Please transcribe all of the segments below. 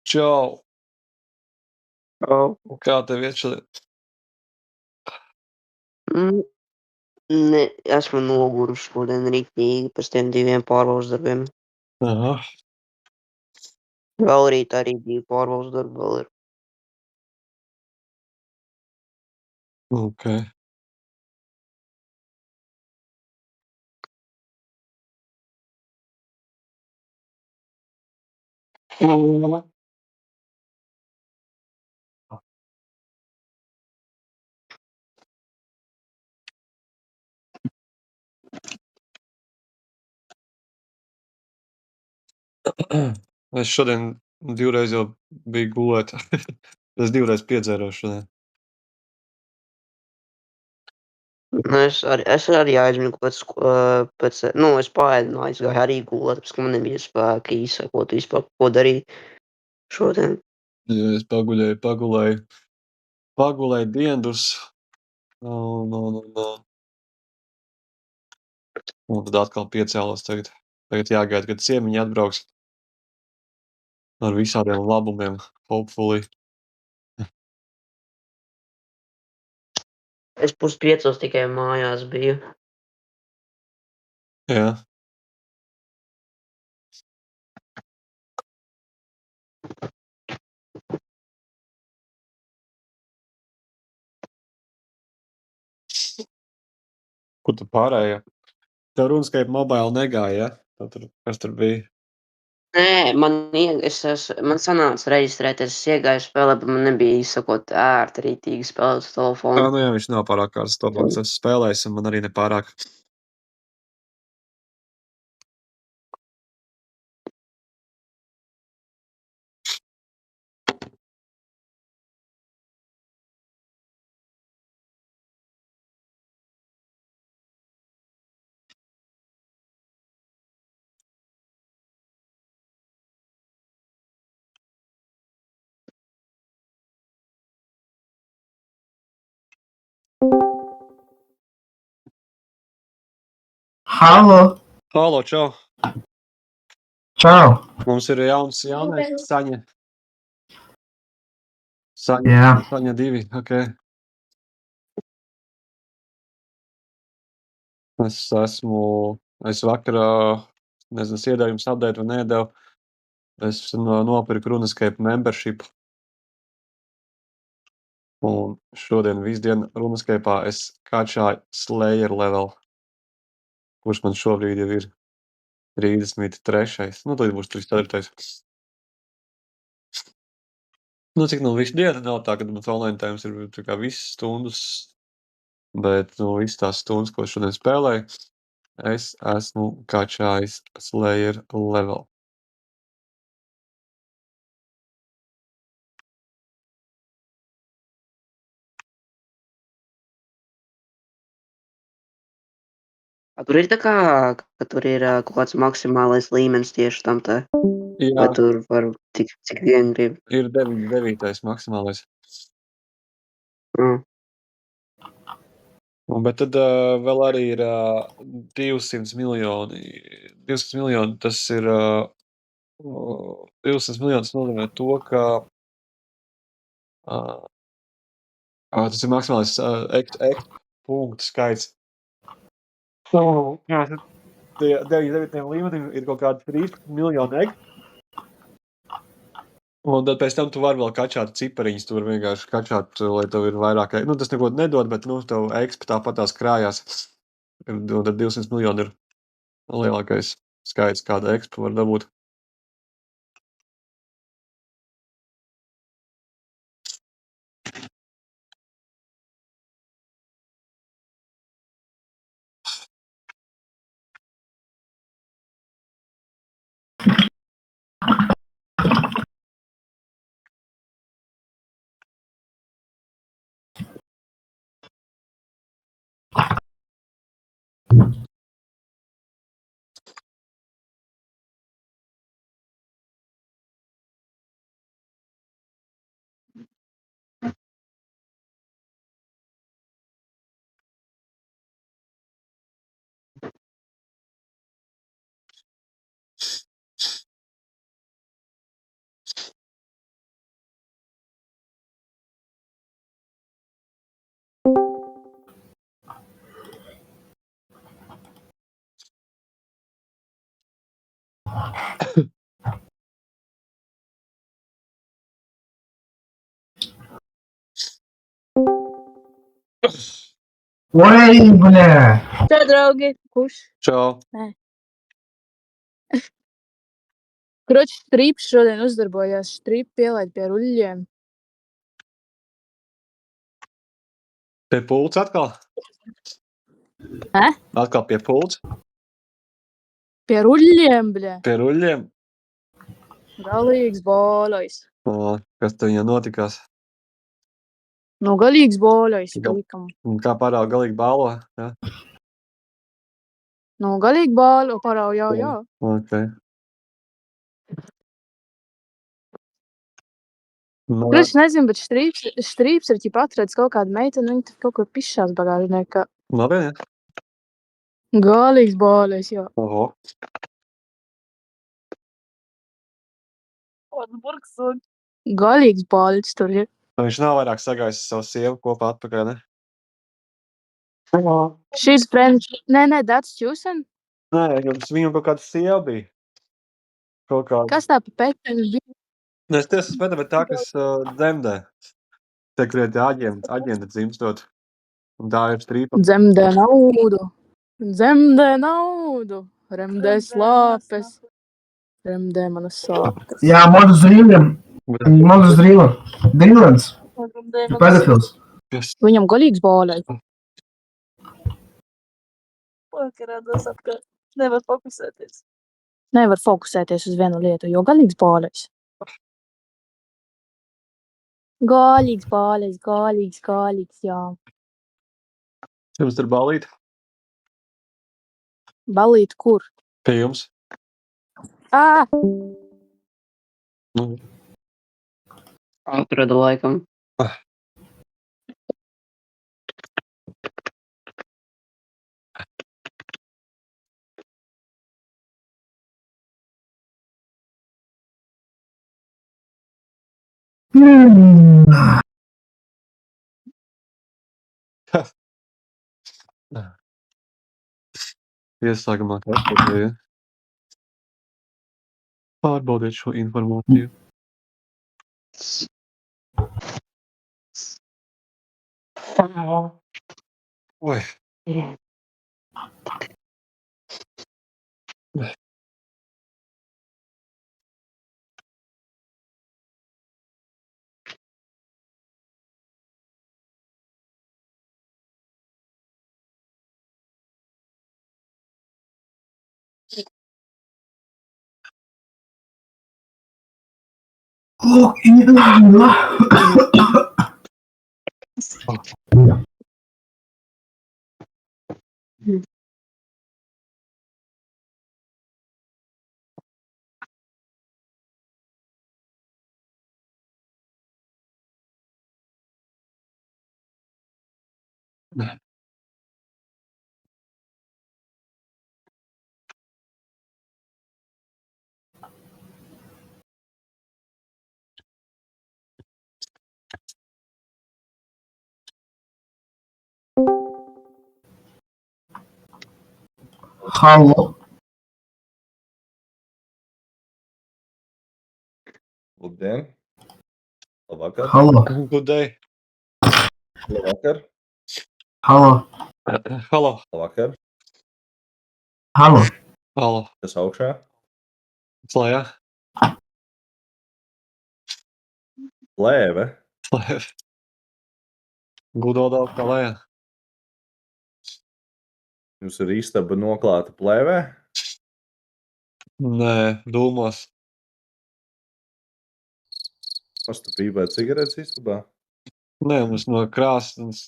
Čau! Čau. Kā tev iet šodien? Ne, esmu noguris šodien riktīgi pēc tiem 2 pārbaudas darbiem. Aha. Vēl rīt arī 2 pārbaudas darbi vēl ir. Okei. Es šodien 2 reiz jau biju gulēt. Es 2 reiz piedzēros šodien. Es arī aizmigu pēc es paēdu un aizgāju arī gulēt, tāpēc, ka man nebija spēka izsekot vispār, ko darīt šodien. Jā, es pagulēju diendus un tad atkal piecēlos tagad. Tagad jāgaida, kad ciemiņi atbrauks ar visādiem labumiem, hopefully. Es 4:30 tikai mājās biju. Jā. Kur tu pārēja? Tev RuneScape Mobile negāja, ja? Kas tur bija? Nē, man sanāca reģistrēties, es iegāju spēlē, bet man nebija izsakot ērti rītīgi spēlēt uz telefonu. Nu jā, viņš nav pārāk kārtas telefons. Es spēlēju, un man arī nepārāk. Halo! Halo, čau! Čau! Mums ir jaunais Saņa. Jā. Saņa 2, okei. Es vakarā, nezinu, iedēju jums update vai neiedevu. Es nopirku RuneScape membership. Un šodien visu dienu RuneScape'ā es kačāju Slayer level, kurš man šobrīd jau ir 33. Nu, tad būs 34. Nu, cik visu dienu nav tā, ka mums online times ir tā kā visas stundas, bet, visas tās stundas, ko šodien spēlēju, es esmu kačājis Slayer level. Tur ir tā kā, ka tur ir kaut kāds maksimālais līmenis tieši tam te? Jā. Vai tur var tikt cik vien grib? Ir 9. maksimālais. Bet tad vēl arī ir 200 miljoni. 200 miljoni, tas ir 200 miljoni, tas nozīmē to, ka tas ir maksimālais punktu skaits. Jā, tad 99 līmenim ir kaut kādi 13 miljoni egg. Un tad pēc tam tu vari vēl kačāt cipariņus, tu vari vienkārši kačāt, lai tev ir vairāk egg. Tas neko nedod, bet, tev eggs tāpat tās krājās. Un tad 200 miljoni ir lielākais skaits, kāda expa var dabūt. Ой, бля. Čau, draugi! Kurš? Čau. Kroķis Strīps šodien uzdarbojās. Strīpu pielaid pie ruļļiem. Pie pults atkal? He? Atkal pie pults? Pie ruļļiem, bļa. Pie ruļļiem? Galīgs boļojs. O, kas te viņam notikās? Nu, galīgs boļojs, Gal- plikam. Un kā parāda galīgi bālo? Ja? Nu, galīgi boļo, parau, jā, jā. Ok. Nu, Kroķis nezinu, bet Strīps ir ķipa atradis kaut kādu meiteni, viņa tur kaut kur pišķās bagāžniekā. labi, ja? Galīgs boļojs, jā. Oho. Galīgs boļojs tur ir. Viņš nav vairāk sagājis savu sievu kopā atpakaļ, ne? She's French. Nē, that's Čusen. Nē, viņam kaut kāda sieva bija. Kaut kāda. Kas tā pa pekteņu bija? Es tiesas pēc, bet tā, kas dzemdē. Te, kur ir aģenta dzimstot. Un tā ir strīpa. Dzemdē naudu. Dzemdē naudu. Remdē slāpes. Remdē manas sāpes. Jā, modus drīlim. Modus drīlim. Drīlens. Pedofils. Kas? Viņam galīgs boļojs. Pakarādās apkārt. Nevar fokusēties. Nevar fokusēties uz vienu lietu, jo galīgs boļojs. Galīgs boļojs, galīgs, jā. Jums tur balīt? Balīt kur? Pie jums? Ā! Nu, Atrada laikam. Iesākumā kas tur bija? Pārbaudiet šo informāciju. Oi. Halo. Labdien! Labvakar! Halo. Good day. Labvakar! Halo. Halo. Labvakar! Halo. Halo. Kas augšā? Slējā. Plēve! Slējā. Gudodā kā lējā. Jums ir istaba noklāta plēvē? Nē, dūmos. Kas tu pīpēt cigaretes istabā? Nē, mums no krāsnes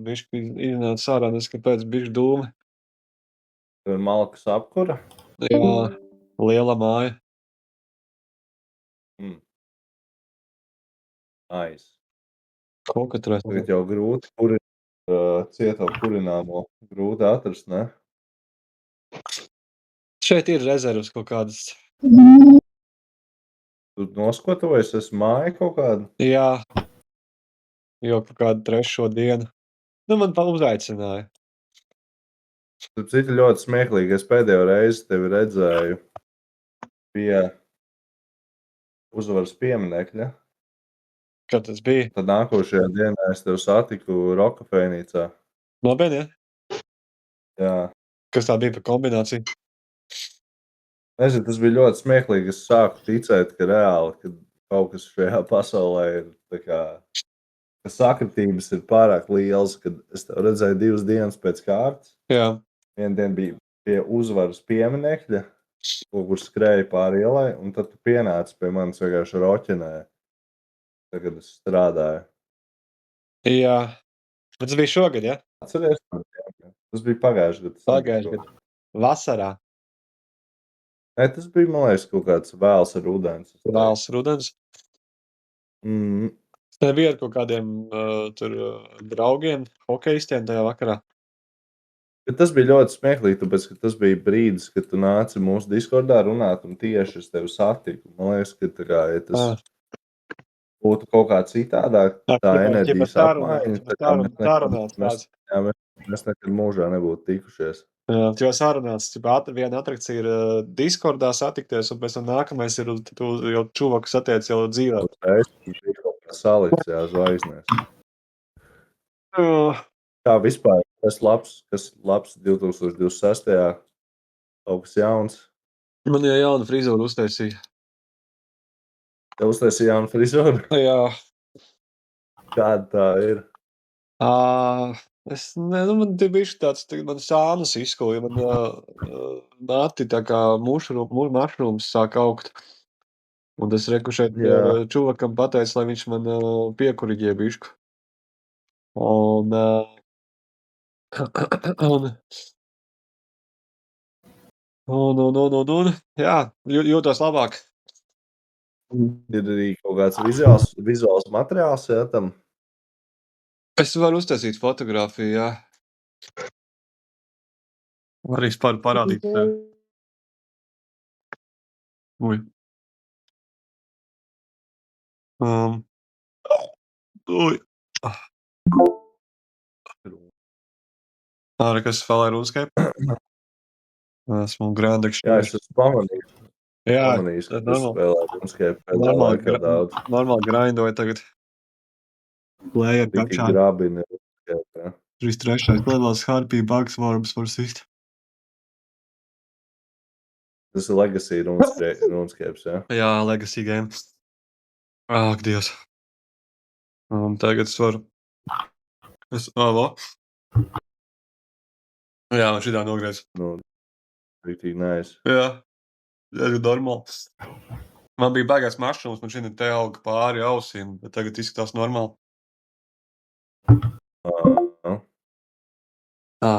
bišķi iznāca ārā, nes kāpēc bišķi dūmi. Tur ir malkas apkura? Jā, liela māja. Nice. Ko katrā? Tagad jau grūti cieto kurināmo grūti atrast, ne? Šeit ir rezervas kaut kādas. Tu noskotojies, es māju kaut kādu? Jā. Jo kaut kādu 3. dienu. Nu, man uzaicināja. Tad citi ļoti smieklīgi, es pēdējo reizi tevi redzēju pie uzvaras pieminekļa. Kad tas bija? Tad nākošajā dienā es tevi satiku Roka fēnīcā. Nopietni, ja? Jā. Kas tā bija par kombināciju? Nezinu, tas bija ļoti smieklīgi. Es sāku ticēt, ka reāli, ka kaut kas šajā pasaulē ir tā kā, ka sakritības ir pārāk lielas, kad es tev redzēju 2 dienas pēc kārtas. Jā. Vienu dienu bija pie uzvaras pieminekļa, kur skrēja pāri ielai, un tad tu pienāci pie manis vienkārši roķinē, kad es strādāju. Jā. Bet tas bija šogad, ja? Atceries? Tas bija pagājušajā gadā. Pagājušajā gadā. Vasarā. Nē, tas bija, man liekas, kaut kāds vēls rudens. Vēls rudens. Mm. Es nebiju ar kaut kādiem draugiem, hokejistiem tajā vakarā. Bet tas bija ļoti smieklīgi, tāpēc, ka tas bija brīdis, kad tu nāci mūsu Discordā runāt, un tieši es tevi satiku. Man liekas, ka tā kā, ja tas būtu kaut kā citādāk, tā enerģijas apmaiņa, mēs nekad mūžā nebūtu tikušies. Jo sarunāts, viena atrakcija ir Discordā satikties, un pēc tam nākamais ir, tu jau čuvaku satiec jau dzīvē. Es biju kaut kā salicis, jā, zvaigznēs. Kā vispār, kas labs 2026. Kaut kas jauns? Man jau jauna frizūra uztaisīja. Tev uztaisīja jaunu frizūru? Jā. Kāda tā ir? Es nezinu, man te bišķi tāds, man sānas izkoja, man nati tā kā mušrūms sāk augt. Un es reku šeit čuvakam pateicu, lai viņš man piekuriģē bišku. Un jā, jūtos labāk. Ir arī kaut kāds vizuāls materiāls, jā, tam? Es varu uztaisīt fotografiju, jā. Arī parādīt. Ui. Ui. Arī kas spēlē RuneScape? Esmu grandekšs. Jā, es esmu pamanījis. Jā, pamanījis, ka tu spēlē RuneScape pēdējā laikā daudz. Normāli grindoju tagad. Player Tiki kapšā. grabini RuneScape, jā. 3.3. levels Harpy Bugs Worms for Sist. Tas ir Legacy RuneScapes, jā? Jā, Legacy game. Ak, Dievs. Tagad es varu. Jā, man šitā nogriez. Rītīgi nice. Jā, ļoti normāli. Man bija baigās mašrūms, man šodien te auga pāri ausīm, bet tagad izskatās normāli. Jā.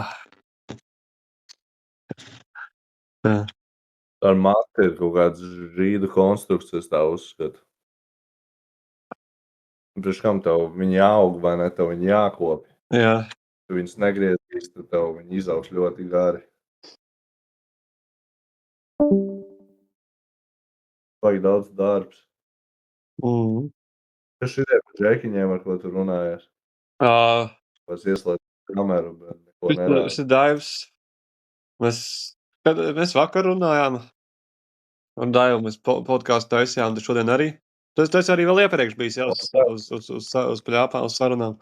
Ar mati ir kaut kāds žīdu konstrukcijas, tā uzskatu. Priekš kam tev viņi jāaug, vai ne? Tev viņi jākopja. Jā. Tu viņus negriezīs, tad tev viņi izaugs ļoti gari. Vajag daudz darbs. Kas šitie par džekiņiem, ar ko tu runājies? Pēc ieslēdz kameru, bet neko nerāda. Tas ir Daivs. Mēs vakar runājām. Ar Daivu mēs podcastu taisījām, tad šodien arī. Tas arī vēl iepriekš bijis jau uz pļāpām, uz sarunām.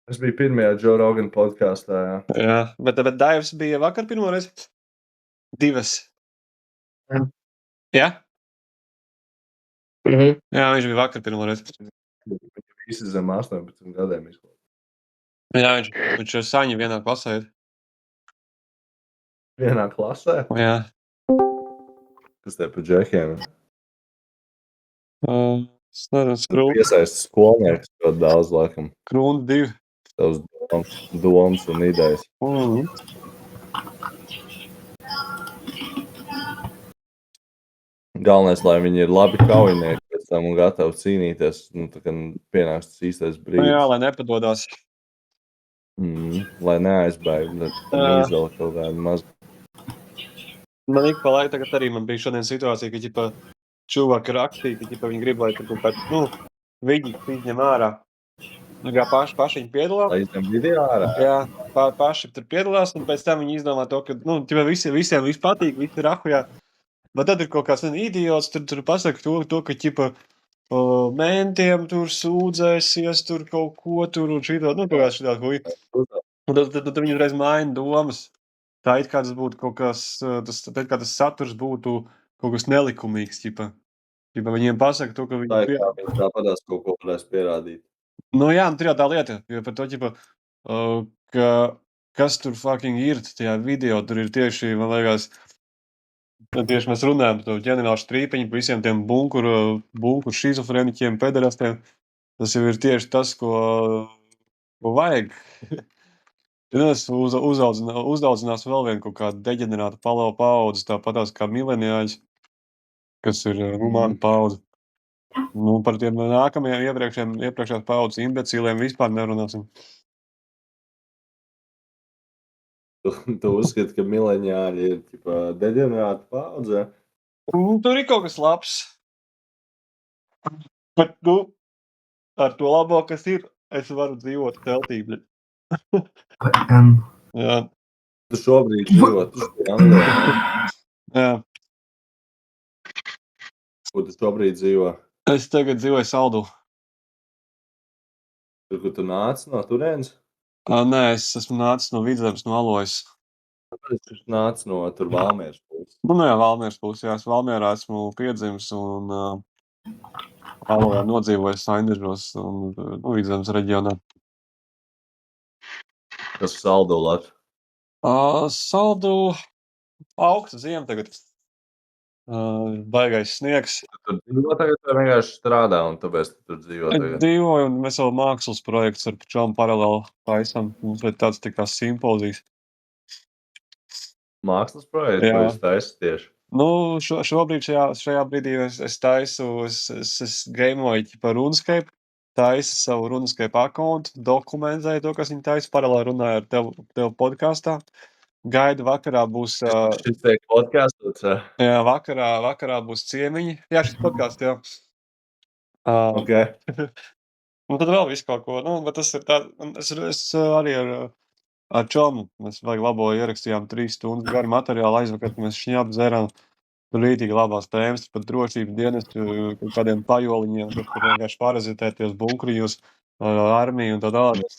Es biju pirmajā Joe Rogan podkastā, jā. Jā, bet Daivs bija vakar pirmoreiz? 2. Jā? Jā, viņš bija vakar pirmoreiz. Visi zem 18 gadiem izklāt. Jā, viņš ar Saņu vienā klasē ir. Vienā klasē? Jā. Kas tev par džekiem? Es nezinu, Skrūna. Piesaistas skolnieks ļoti daudz, laikam. Krūna 2. Tavs domas un idejas. Galvenais, lai viņi ir labi kaujinieki pēc tam un gatavi cīnīties, tā kā pienāks tas īstais brīdis. Jā, lai nepadodās. Lai neaizbēg, bet izvēl kaut kādu mazu. Man ik pa laiku tagad arī man bija šodien situācija, ka ģipa čuvaki rakstīja, ka ģipa viņi grib, lai tur pēc, viņi izņem ārā. Kā paši viņi piedalās. Lai izņem video ārā? Jā, paši tur piedalās, un pēc tam viņi izdomā to, ka, ģipa visiem viss patīk, visi rahujā. Bet tad ir kaut kāds idiots, tur pasaka to, ka, ķipa, mentiem tur sūdzēsies, tur kaut ko tur un šitā, nu, kaut kā šitā, un tad viņi uzreiz maina domas. Tā it kā tas būtu kaut kas, tas saturs būtu kaut kas nelikumīgs, ķipa. Ķipa viņiem pasaka to, ka Tā viņi... ir kā viņi tāpatās kaut ko varēs pierādīt. Nu jā, tur jau tā lieta, jo par to, ķipa, ka kas tur fucking ir tajā video, tur ir tieši, man liekas, tieši mēs runājam par to ģenerālu strīpiņu, par visiem tiem bunkuru šizofreniķiem, pederastiem. Tas jau ir tieši tas, ko vajag. Tas uzaudzinās vēl vienu kaut kādu deģenerātu paudzi, tāpatās kā mileniāļus, kas ir mana paudze. Nu, par tiem nākamajiem iepriekšējās paudzes imbecīliem vispār nerunāsim. Tu uzskati, ka mileniāļi ir deģenerāta paudze? Tur ir kaut kas labs. Bet, nu, ar to labo, kas ir, es varu dzīvot teltī. Jā. Tu šobrīd dzīvo, tu šobrīd Anglijā. Jā. Kur tu šobrīd dzīvo? Es tagad dzīvoju Saldū. Tur, kur tu nāc no turienes? Nē, es esmu nācis no Vidzemes, no Alojas. Es nāc no tur Valmieras puses. Nu, jā, Valmieras puses, jā. Es Valmierā esmu piedzimis un Alojā nodzīvojis Saindežos un Vidzemes reģionā. Kas Saldū Latvijas? Saldū augsta ziema tagad. Baigais sniegs. Tu tur dzīvo tagad vai vienkārši strādā un tāpēc tu tur dzīvo tagad? Dzīvoju un mēs vēl mākslas projekts ar čom paralēli taisam. Mums ir tāds tā kā simpozijas. Mākslas projekts, ko jūs taisat tieši? Nu, šobrīd šajā brīdī es taisu, es gameoju par RuneScape, taisu savu RuneScape accountu, dokumentēju to, kas viņi taisa, paralēli runāju ar tev podkastā. Gaidu vakarā būs... Šis tiek podcastots, jā? Jā, vakarā būs ciemiņi. Jā, šis podcasts, jā. Ok. Un tad vēl visu kaut ko. Nu, bet tas ir tā... Es arī ar čomu. Mēs vajag labo ierakstījām 3 stundas garu materiālu aizvakar, ka mēs šņāp dzerām. Tur rītīgi labās tēmas, pat drošības dienestu, kādiem pajoliņiem, kas tur vienkārši parazitēties bunkrijos, armiju un tā tālāk.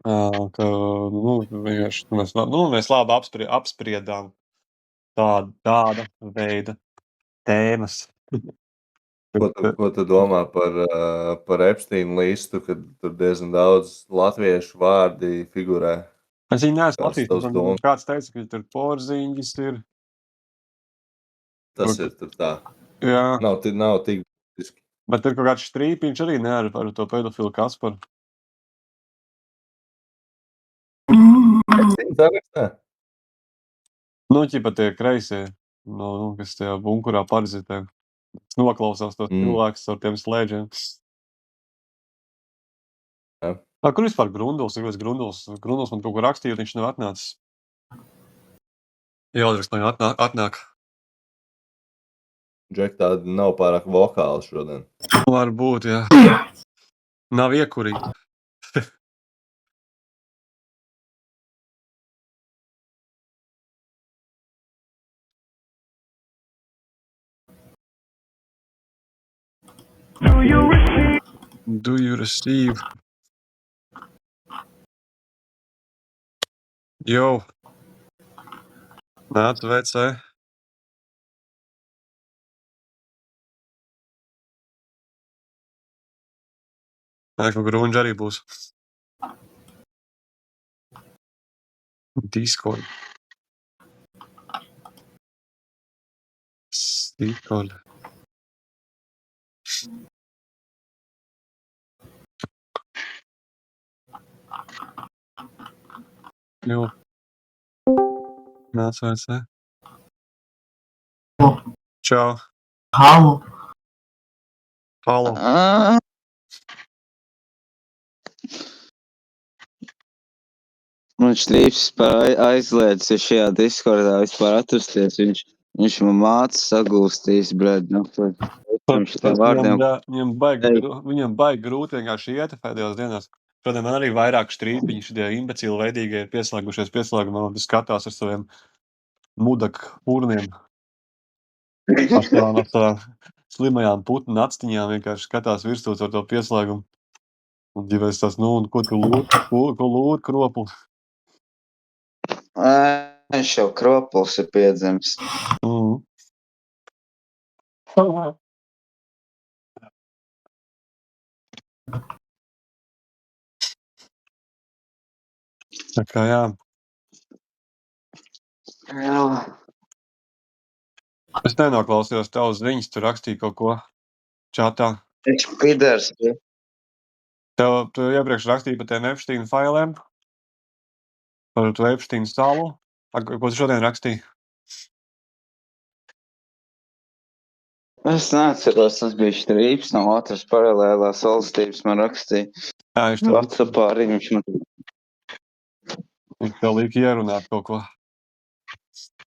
Ka, nu, vienkārši, mēs labi apspriedām tāda veida tēmas. Ko tu domā par Epsteina listu, kad tur diezgan daudz latviešu vārdi figurē? Es viņu neesmu Kāds tavs lasījis. domas? Kāds teica, ka tur porziņģis ir. Tas ir tur tā. Jā, Nav tik būtiski. bet ir kaut kāds strīpiņš arī ne ar to pedofilu Kasparu. Epsteina sarakstā? Nu, ķipa tie kreisie, kas tajā bunkurā parazitē. Noklausās tos cilvēkus ar tiem slēdžiem. Jā. Kur vispār Grunduls? Grunduls man kaut ko rakstīja, viņš nav atnācis. Jāatrakst, lai atnāk. Džek, tāda nav pārāk vokāla šodien. Varbūt, jā. Nav iekurīgi. Do you receive? Jo. Nāc VC. Nē, kaut grunģi arī būs. Discord. Discord. Jo. Nāc VC. Čau. Halo. Halo. Man šlīps aizliedz šajā Discordā vispār atrasties. Viņš man māca sagūstīs, bred. Viņam baigi grūti vienkārši iet pēdējās dienās. Šodien man arī vairāk strīpiņi šitie imbecīli veidīgie ir pieslēgušies pieslēgumā un skatās ar saviem mudak purniem. Ar tādām slimajām putnu actiņām vienkārši skatās virsū ar to pieslēgumu. Un divreiz tās, un ko tu lūd kropu? Viņš jau kropuls ir piedzimis. Tā kā jā. Jā. Es nenoklausījos tavas ziņas, tu rakstīji kaut ko čatā. Viņš pidars. Tu iepriekš rakstīji par tiem Epsteina failiem, par to Epsteina salu. Ko tu šodien rakstīji? Es neatceros, tas bija Štrīps no otras paralēlās valstības man rakstīja. Jā, WhatsAppā arī viņš man... Viņš tev līk ierunāt kaut ko.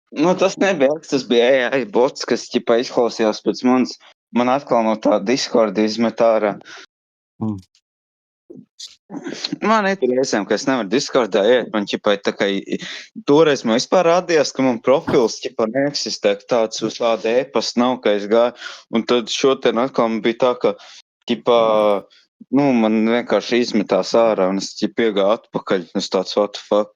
Nu, tas nebija, tas bija AI bots, kas ķipa izklausījās pēc manis. Man atkal no tā Discorda izmet ārā. Man ir reizēm, ka es nevaru Discordā iet. Man ķipa tā kā toreiz man vispār rādījās, ka man profils ķipa neeksistē, ka tāds uz tāda e-pasta nav, ka es gāju. Un tad šodien atkal man bija tā, ka ķipa, man vienkārši izmetās ārā un es ķipa iegāju atpakaļ. Es tāds, what the fuck?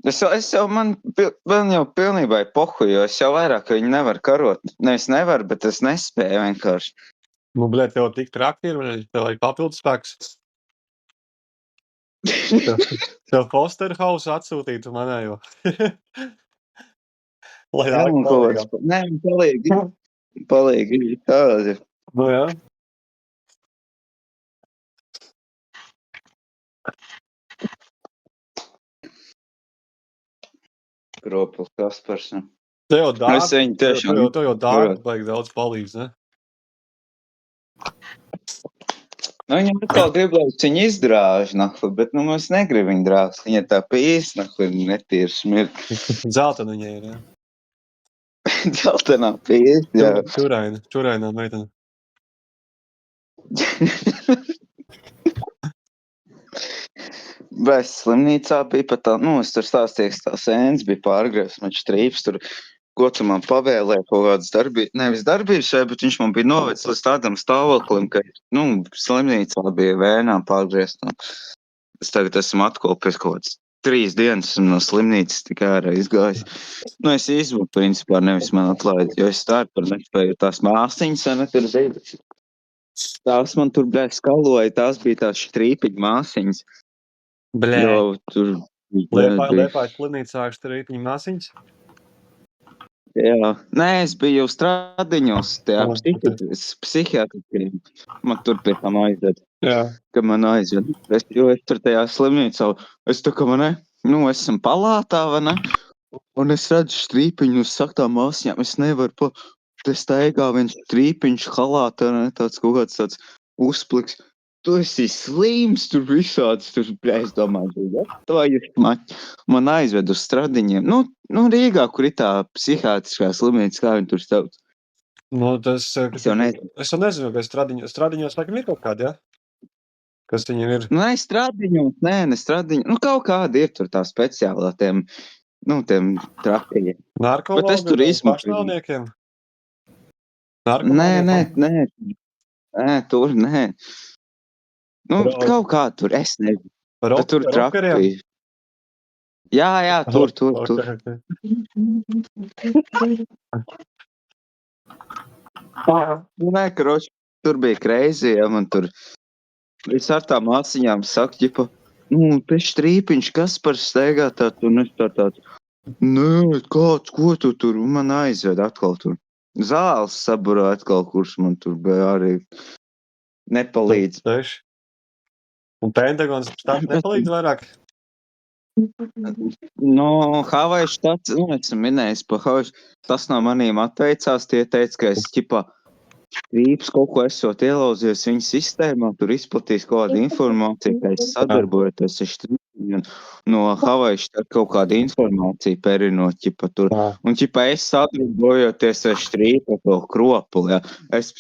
Es jau man vēl jau pilnībā pohu, jo es jau vairāk viņu nevaru karot. Es nevaru, bet es nespēju vienkārši. Nu, blēt, tev tik traki ir, tev vajag papildus spēks. Tev Fosterhouse atsūtītu manējo. Lai nāk palīgā. Nē, palīgi. Tādi. Nu, jā. Kropils Kaspars. Tev jau dārgi, Es viņu tiešām... tev jau dārgi vajag daudz palīdz, ne? Viņam atkal grib, lai viņu izdrāž, bet mēs negrib viņu drāzt. Viņa tā pīs, ir netīra smirka. Zeltena viņai ir, jā. Zeltenā pīs, jā. Čurainā meitene. Bet slimnīcā bija pat tā, es tur stāstīju, ka tā sēns bija pārgriezts, man Štrīps tur, ko tu man pavēlēja kaut kādas darbības, nevis darbības, bet viņš man bija novedis līdz tādam stāvoklim, ka, slimnīcā bija vēnām pārgriezt. Es tagad esmu atkal pēc kaut kādas 3 dienas no slimnīcas tikai ārā izgājis. Es izmu, principā, nevis man atlaidi, jo es tā par nespēju tās māsiņas, tur zīves. Tās man tur, skaloja, tās bija tās Štrīpiņa māsiņas. Blē. Jo tur... Liepājas slimnīcā Štrīpiņa māsiņas? Jā. Nē, es biju Stradiņos, tajā psihiatri. Man tur pie tam aizved. Jā. Ka man aizved. Jo es tur tajā slimnīcā, es tā kā man esam palātā, vai ne? Un es redzu Štrīpiņu uz saktām māsiņām, es nevaru te staigā viens Štrīpiņš halātā, tāds kaut kāds tāds uzpliks. Tu esi slims, tur visāds, es domāju, man aizved uz Stradiņiem. Rīgā, kur ir tā psihiatriskā slimnīca, kā viņi tur sauc. Es jau nezinu, ka Stradiņos laikam ir kaut kādi, ja? Kas viņiem ir? Ne Stradiņos, ne Stradiņos. Kaut kādi ir tur tā speciālā tiem trakajiem. Narkologi, pašnāvniekiem? Nē, tur nē. Kaut kā tur, es nezinu. Bet tur traki. Jā, tur. Nē, karoči, tur bija crazy, ja man tur. Es ar tām māsiņām saku, ģipa, te Štrīpiņš, kas par steigā tāds, un es tāds, nē, kāds, ko tu tur, un man aizved atkal tur. Zāles saburā atkal, kurš man tur bija arī nepalīdz. Un Pentagons štats nepalīdz vairāk? Havaju štats, esmu minējis par Havaju, tas no manīm atteicās, tie teica, ka es ķipā Štrīps kaut ko esot ielauzies viņa sistēmā, tur izplatīs kaut kādu informāciju, ka es sadarbojoties ar Štrīpiņu, un no Havaju štat kaut kādu informāciju perinot, ķipā tur. Un ķipā es sadarbojoties ar Štrīpu kaut kropuli, ja. Es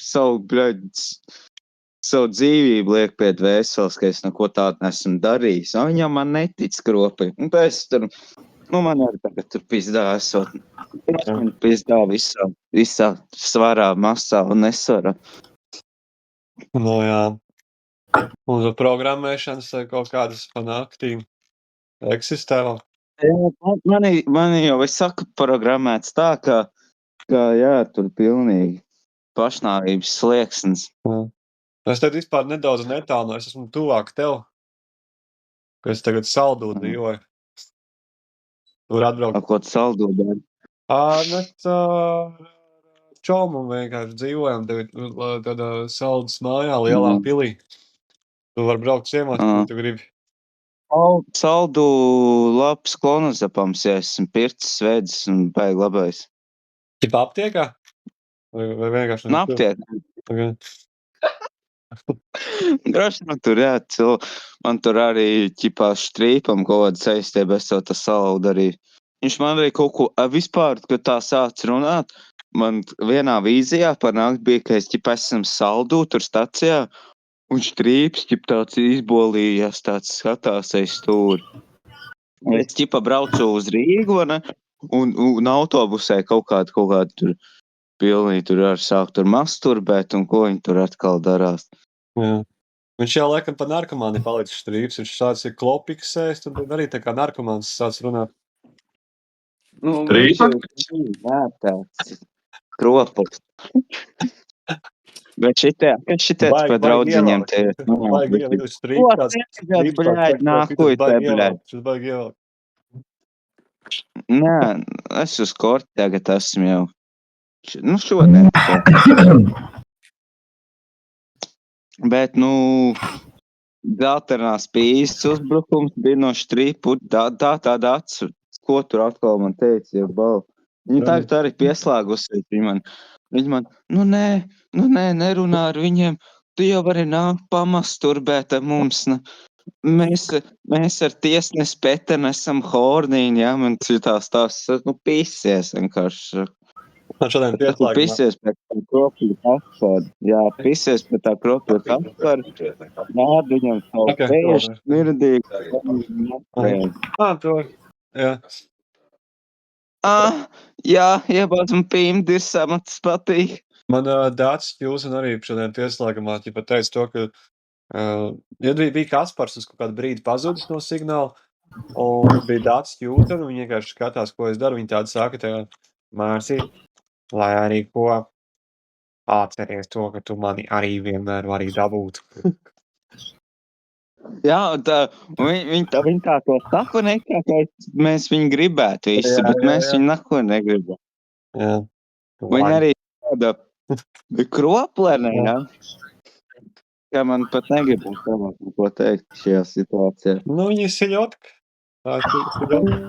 savu dzīvību liek pie dvēseles, ka es neko tādu nesmu darījis. Viņam man netic kropi. Un es tur Nu, man arī tagad tur pizdā esot. Man pizdā visā svarā, masā un nesvarā. Nu, jā. Un uz programmēšanas kaut kādas panāktī eksistē vēl. Mani jau, es saku, programmēts tā, ka jā, tur pilnīgi pašnāvības slieksnis. Es tev vispār nedaudz netālu, es esmu tuvāk tev, ka es tagad Saldū dzīvoju. Tur atbraukt. Ko tu Saldū dari? Mēs čomu vienkārši dzīvojam tādā Saldas mājā, lielā pilī. Tu vari braukt ciemās, ja tu gribi. Saldū labs klonozepams, ja esmu pircis, svēdzis un baigi labais. Ķipa aptiekā? Vai vienkārši? Aptiekā. Okay. Droši man tur, jā, man tur arī ķipā štrīpam kaut kāda saistība, es to Saldu arī. Viņš man arī kaut ko, vispār, kad tā sāc runāt, man vienā vīzijā panākt bija, ka es ķipā esam Saldū, tur stacijā, un štrīps, ķip tāds izbolījās, tāds skatās aiz stūri. Es ķipā braucu uz Rīgu, ne? Un autobusē kaut kādu tur pilnīgi tur ar sāk tur masturbēt, un ko viņi tur atkal darās. Jā. Viņš jau laikam pa narkomāni palicis štrīps, viņš tāds ir klopiks ēst, un arī tā kā narkomāns sāc runāt. Strīpa? Jā, tāds kropaks. Bet šitie pa draudziņiem te ir. Baigi ielikt strīps. Bļaļ, nākuj te, bļaļ. Šis baigi ielikt. Nē, es uz korti tagad esmu jau. Nu, šodien. Bet, dzeltenās pīzes uzbrukums bija no štrīpu. Tāda acu, ko tur atkal man teica, jau bal. Viņa tagad arī pieslēgusies. Viņa man, nē, nerunā ar viņiem. Tu jau vari nākt pamasturbēt ar mums. Mēs ar tiesnesi Petenu esam hornīni, jā, man citās tās, pīsies vienkārši. Man šodien pieslēgumā. Pīsies pēc tā kropļu kafaru. Jā, pīsies pēc tā kropļu kafaru. Nād viņam savu pēšu, mirdīgi. Jā. Jā, iebādzam pīmdi ir samats patīk. Man Dācis Jūsen arī šodien pieslēgumā teica to, ka bija Kaspars uz kaut kādu brīdi pazudis no signāla, un bija Dācis Jūsen, un viņi vienkārši skatās, ko es daru. Viņi tādi saka, Mārsi, lai arī ko atceries to, ka tu mani arī vienmēr vari dabūt. Jā, viņi tā to saka, nekā, ka mēs viņu gribētu visi, bet mēs viņu neko negribam. Jā. Viņi arī tāda kroplene, jā. Kā man pat negribam ko teikt šajā situācijā. Viņi ir siļotka. Tā ir siļotka.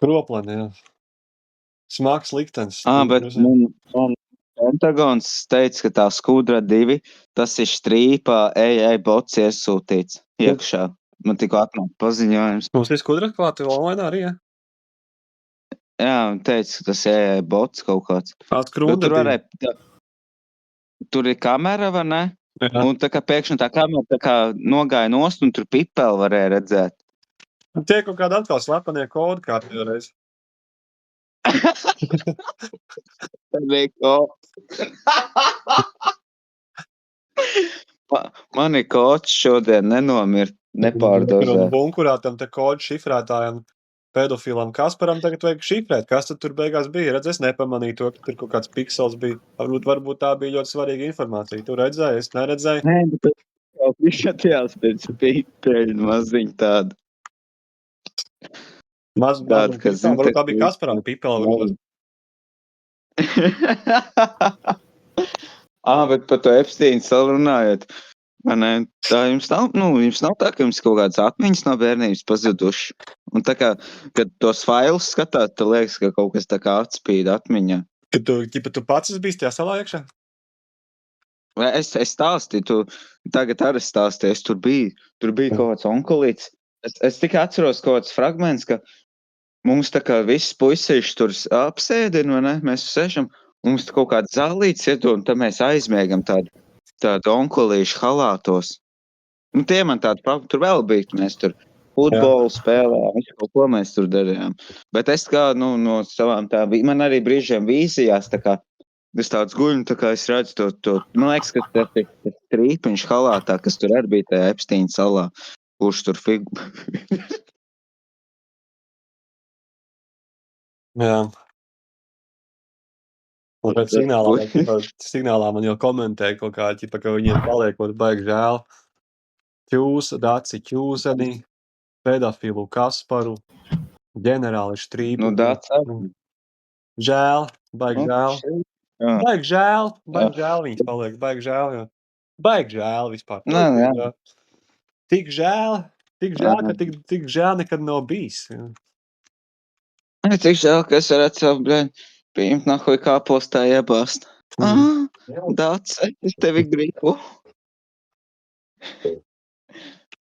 Kroplene, jā. Smags liktenis. Bet man Pentagons teica, ka tā Skudra 2, tas ir štrīpā bots iesūtīts iekšā. Man tikko atnāk paziņojums. Mums ir Skudra klāti online arī, jā? Jā, un teica, ka tas ir bots kaut kāds. Tur ir kamera, vai ne? Jā. Un tā kā pēkšņi tā kamera tā kā nogāja nost, un tur pipeli varēja redzēt. Tie kaut kādi atkal slepenie kodi kārtībā reiz. Tā bija kods. Mani kods šodien nenomirt, nepārdozēt. Bunkurātam te kodu šifrētājam, pedofilam Kasparam tagad vajag šifrēt. Kas tad tur beigās bija? Redz, es nepamanīju to, ka tur kaut kāds piksels bija. Varbūt tā bija ļoti svarīga informācija. Tu redzēji, es neredzēju. Nē, bet kaut viņš atjās pēc pīpeļu maziņu tādu. Tāda, kas zina, varbūt tā bija Kasparam pipeli. Bet par to Epsteinu sarunājot, tā jums nav tā, ka jums kaut kādas atmiņas no bērnības pazuduši. Un tā kā, kad tos failus skatāt, tad liekas, ka kaut kas tā kā atspīd atmiņā. Kad tu pats esi bijis tajā salā iekšā? Es stāstīju, tu tagad arī stāstīju, tur bija kaut kāds onkulīts. Es tikai atceros kaut kāds fragments, ka mums tā kā viss puisīši tur apsēdina, vai ne? Mēs sešam, mums kaut kāds zālīts iedod, un tad mēs aizmiegam tādu onkulīšu halātos. Tie man tādi, tur vēl bija, mēs tur futbolu spēlējām, visu kaut ko mēs tur darījām. Bet es kā, no savām man arī brīžiem vīzijās, tā kā es tāds guļu, tā kā es redzu to man liekas, ka tas ir trīpiņš halātā, kas tur arī bija tajā Epsteina salā, kurš tur Jā. Un pēc signālā man jau komentēja kaut kā, ķipa, ka viņiem paliekot baigi žēl. Daci Ķūzeni, pedofilu Kasparu, ģenerāli Štrīpu. Daci. Žēl, baigi žēl. Baigi žēl viņas paliek, baigi žēl, jo. Baigi žēl vispār. Jā. Tik žēl, ka tik žēl nekad nav bijis. Jā. Tik žēl, ka es varētu savu, pieņemt nahuj kāpostā iebāst. Daci, es tevi gribu.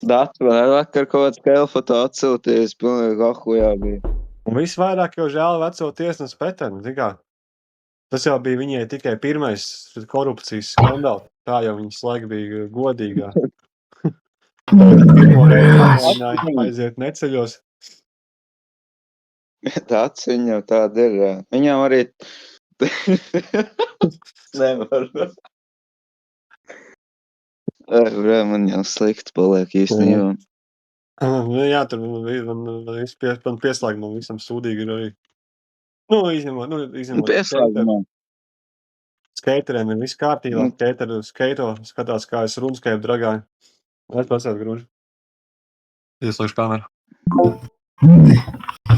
Daci, vēl vakar kaut kāds kēlfoto atsūties, pilnīgi ahujā bija. Un visvairāk jau žēl veco tiesnes Petenu, tikā. Tas jau bija viņai tikai pirmais korupcijas skandāls. Tā jau viņas laika bija godīgā. Pirmo reizi aiziet neceļos. Tāds viņa jau tāda ir, jā. Viņam arī nevar. Man jau slikti paliek īstenībā. Jā, tur man pieslēgumam visam sūdīgi ir arī. Izņemot Pieslēgumā. Skateriem ir viss kārtībā. Skaito skatās, kā es runskēju dragāju. Es pasēt grūži. Ieslēgšu kameru.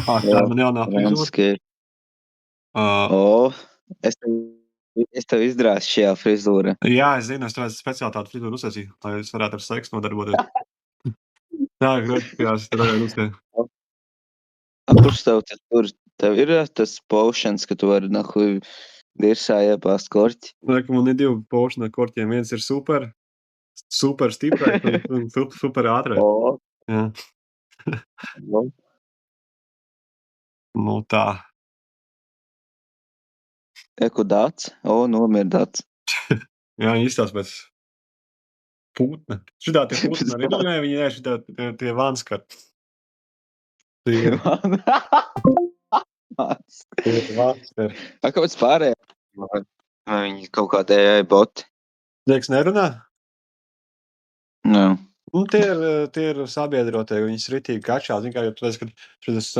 Tā man jaunā frizūra. Es tev izdarāšu šajā frizūra. Jā, es zinu, es tev speciāli tādu frizūru uzsēsīju, lai es varētu ar seksu nodarboties. Jā, grūti, es dragāju uzskēju. Kurš tev ir tas potions, ka tu vari nahuj dirsā iepāst korķi? Man ir 2 potion korķiem. Viens ir super stiprais un super ātrais. Jā. Tā. Eku Dats? Nomir Dats. Jā, viņi izstās pēc putna. Šitā tie putna arī. Viņi šitā tie vanskar. Tie vanskar. Kāpēc pārējā? Vai viņi kaut kā AI boti? Liekas, nerunā? Jā. Tie ir sabiedrotie, viņas ritīgi kačā. Zin kā, jo tu redz, ka šis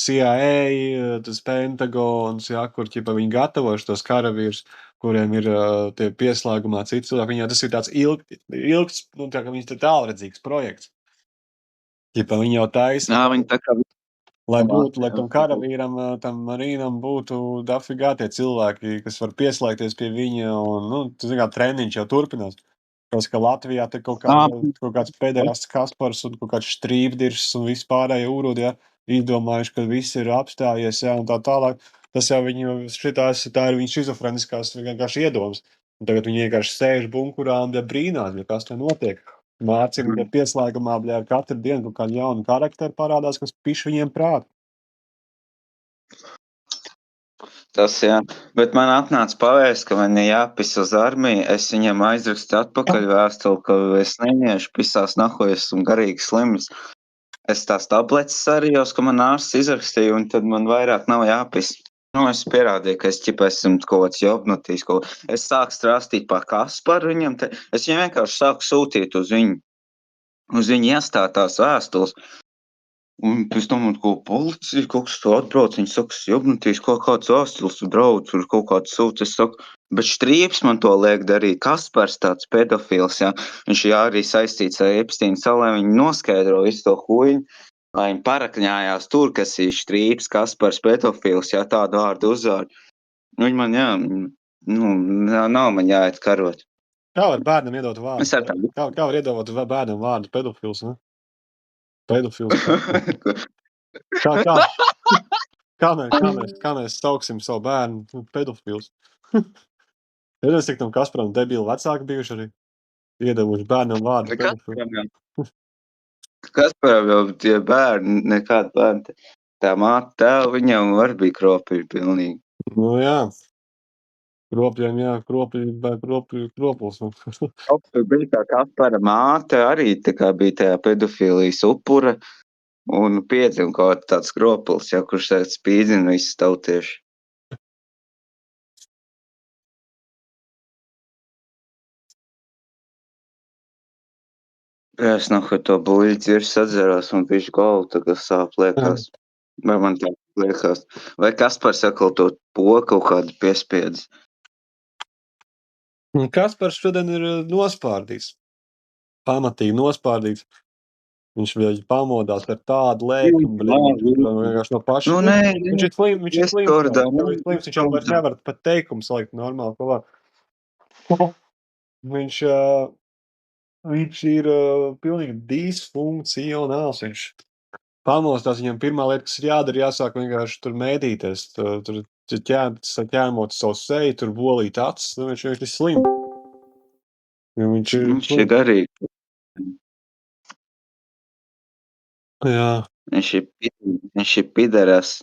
CIA, tas Pentagons, jā, kur ķipa viņi gatavoši tos karavīrus, kuriem ir tie pieslēgumā citi cilvēki. Viņā tas ir tāds ilgs, tā kā viņas tālredzīgs projekts. Ķipa viņi jau taisa. Viņi tā kā... Lai tam karavīram, tam marīnam būtu dafigā tie cilvēki, kas var pieslēgties pie viņa, un, tu zini, kā treniņš jau turpinās. Tas, ka Latvijā te kaut kāds pēdējās Kaspars un kaut kāds Štrībdirs un vispārēji urudi, ja, izdomājuši, ka viss ir apstājies, ja, un tā tālāk. Tas jau tā ir viņa šizofreniskās vienkārši iedomas. Un tagad viņi vienkārši sēž bunkurā un brīnās, ja kas te notiek. Mācim, ja pieslēgumā, ar katru dienu kaut kādu jaunu karakteru parādās, kas piš viņiem prāt. Tas, jā. Bet man atnāca pavēst, ka man ir jāpis uz armiju. Es viņam aizrakstu atpakaļ vēstuli, ka es neņiešu pisās nahuj, esmu garīgi slims. Es tās tabletes arī jau, ka man ārsts izrakstīja, un tad man vairāk nav jāpis. Es pierādīju, ka es esmu kaut kāds jobnutīs. Es sāku strāstīt par Kasparu viņam. Es viņam vienkārši sāku sūtīt uz viņu. Uz viņu iestātās vēstules. Un pēc tam man policija kaut kas to atbrauc. Viņi saka, es jobnutīs kaut kāds vēstules drauds, tur kaut kāds sūts. Es saku, bet Štrīps man to liek darīt. Kaspars tāds pedofils, jā. Viņš arī saistīts ar Epsteina salē. Viņi noskaidro visu to huiņu. Lai viņi parakņājās tur, kas ir Štrīps, Kaspars, pedofils, jā, tādu vārdu uzvārdu. Viņi man, jā, nav man jāiet karot. Kā var bērnam iedot vārdu? Kā var iedot bērnam vārdu pedofils, ne? Pedofils. Kā mēs sauksim savu bērnu pedofils? Redz, cik tam Kasparam debili vecāki bijuši arī. Iedevuši bērnam vārdu pedofils. Kasparam jau tie bērni, nekādi bērni. Tā māte tēva viņam var bija kropība pilnīgi. Jā. Kropļiem, jā, kropuls. Tur bija tā Kaspara māte arī tā kā bija tajā pedofīlijas upura un piedzima kaut tāds kropuls, ja, kurš tagad spīdzina visus tautieši. Es nahuj to buļļu dzirs atdzerās un bišķi galvu tagad sāp liekas. Vai man tā liekas? Vai Kaspars atkal to poku kaut kādu piespiedz? Kaspars šodien ir nospārdīts. Pamatīgi nospārdīts. Viņš vēl pamodās ar tādu lēkumu, vienkārši no paša. Nu, nē, Viņš ir slims, viņš ir slims. Discordā, Viņš jau vairs nevar pat teikumu salikt normāli kopā. Viņš ir pilnīgi disfunkcionāls. Viņš pamostās, viņam pirmā lieta, kas ir jādara, jāsāk vienkārši tur mēdīties. Tur ķēmot savu seju, tur bolīt acis. Viņš ir slims. Viņš ir garīgi. Jā. Viņš ir pideras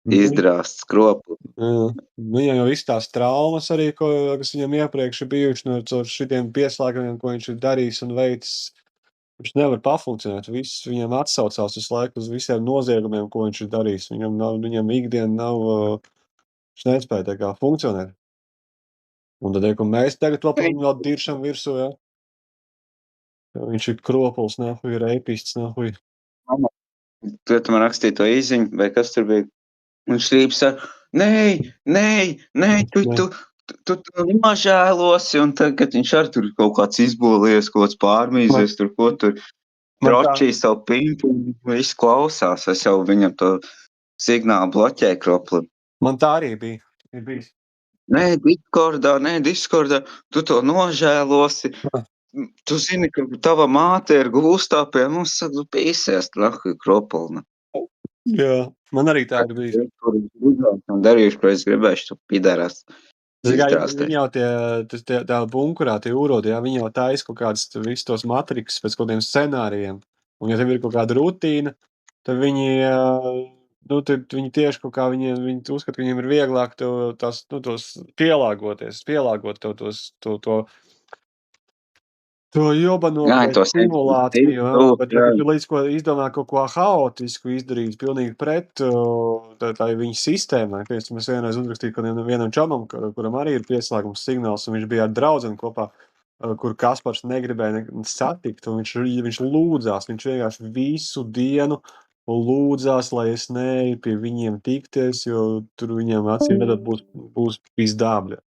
izdrāsts kropu. Viņam jau viss tās traumas arī, kas viņam iepriekš ir bijuši no šitiem pieslēgumiem, ko viņš ir darījis un veicis. Viņš nevar pafunkcionēt. Viss viņam atsaucās visu laiku uz visiem noziegumiem, ko viņš ir darījis. Viņam ikdiena nav, viņš nespēja tā kā funkcionēt. Un tad, ja mēs tagad vēl diršam virsū, ja? Viņš ir kropuls, nahuj, reipists, nahuj. Tu man rakstīji to īziņu, vai kas tur bija? Un Šrīps ar, nē, tu nožēlosi, un tagad viņš arī tur kaut kāds izbolījies, kaut kāds pārmīzies, tur ko tur tročīja savu pimpu, un viss klausās. Es jau viņam to signālu bloķēju kroplim. Man tā arī bija. Ir bijis. Nē, Discordā, tu to nožēlosi. Tu zini, ka tava māte ir gūstā pie mums, tu pīsies, nahuj, kropulna. Jā, man arī tā ir bijis. Darījuši, ko es gribēšu, tu pidarās. Viņi jau tā bunkurā, tie urodi, jā, viņi jau taisa kaut kādas visus tos matriks pēc kaut kādiem scenārijiem. Un ja tev ir kaut kāda rutīna, tad viņi tieši kaut kā, viņi uzskata, ka viņiem ir vieglāk tos pielāgot to jobano stimulāciju, bet ja tu līdz ko izdomā kaut ko haotisku izdarīt, pilnīgi pret tā viņa sistēmai. Mēs vienreiz uzrakstīju vienam čomam, kuram arī ir pieslēgums signāls, un viņš bija ar draudzeni kopā, kur Kaspars negribēja satikt, un viņš lūdzās, viņš vienkārši visu dienu lūdzās, lai es neeju pie viņiem tikties, jo tur viņiem acīm redzot būs pizdābļa.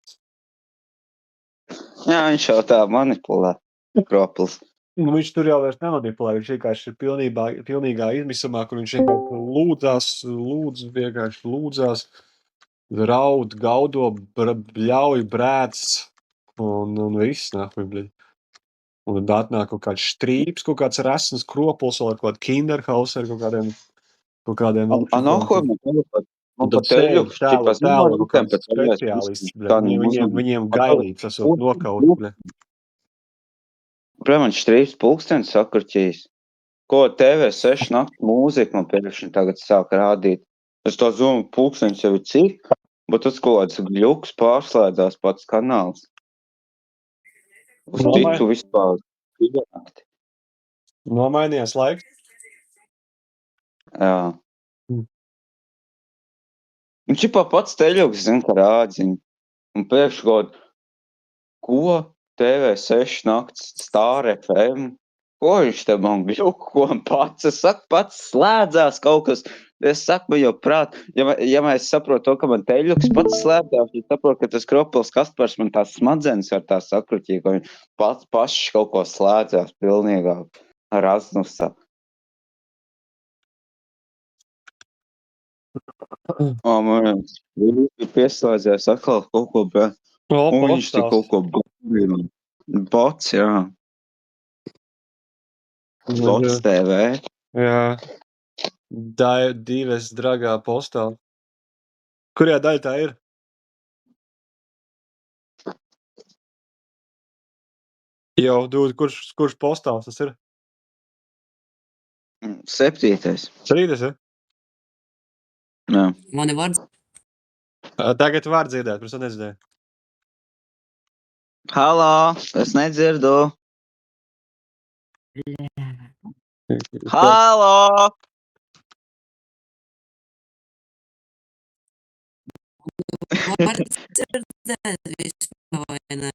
Jā, viņš jau tā manipulē. Kropls. Viņš tur jau vairs nemanipulē, viņš vienkārši ir pilnīgā izmisumā, kur viņš vienkārši lūdzās, raud, gaudo, bļauj, brēc un viss, nahuj, bļaļ. Un tad atnāk kaut kāds Štrīps, kaut kāds resns kropuls, vai kaut kāda Kinderhauser, kaut kādiem Man pat teļuks, čipas kaut kāds speciālists, viņiem gailīts esot nokaut, bļaļ. Man Štrīps pulkstenis sakurķījis. Ko TV6 nakts mūzika man pēkšņi tagad sāk rādīt. Es tā zonu pulkstenis jau ir cik, bet tas kaut kāds gļuks pārslēdzās pats kanāls. Uz citu vispār. Nomainījās laiks? Jā. Un čipā pats teļuks, zin, ka rādziņu. Un pēkšņi kaut ko? TV6 nakts, Star FM, ko viņš te man gļuku, ko man pats, es saku, pats slēdzās kaut kas, es saku, man jau prāt, ja mēs saprotu to, ka man teļuks pats slēdzās, es saprotu, ka tas Kropils Kaspars man tās smadzenes ar tā sakruķī, ka viņš pats pašs kaut ko slēdzās pilnīgā raznusā. Man ir pieslēdzies atkal kaut ko, bet un viņš te kaut ko bots, jā. Bots TV. Jā. Divas dragā postā. Kurjā daļa tā ir? Jau, kurš postāls tas ir? 7. 7, ja? Jā. Mani var Tagad var dzirdēt, pirms nedzirdēju. Halo, es nedzirdu. Halo! Var dzirdēt vispār, vai ne?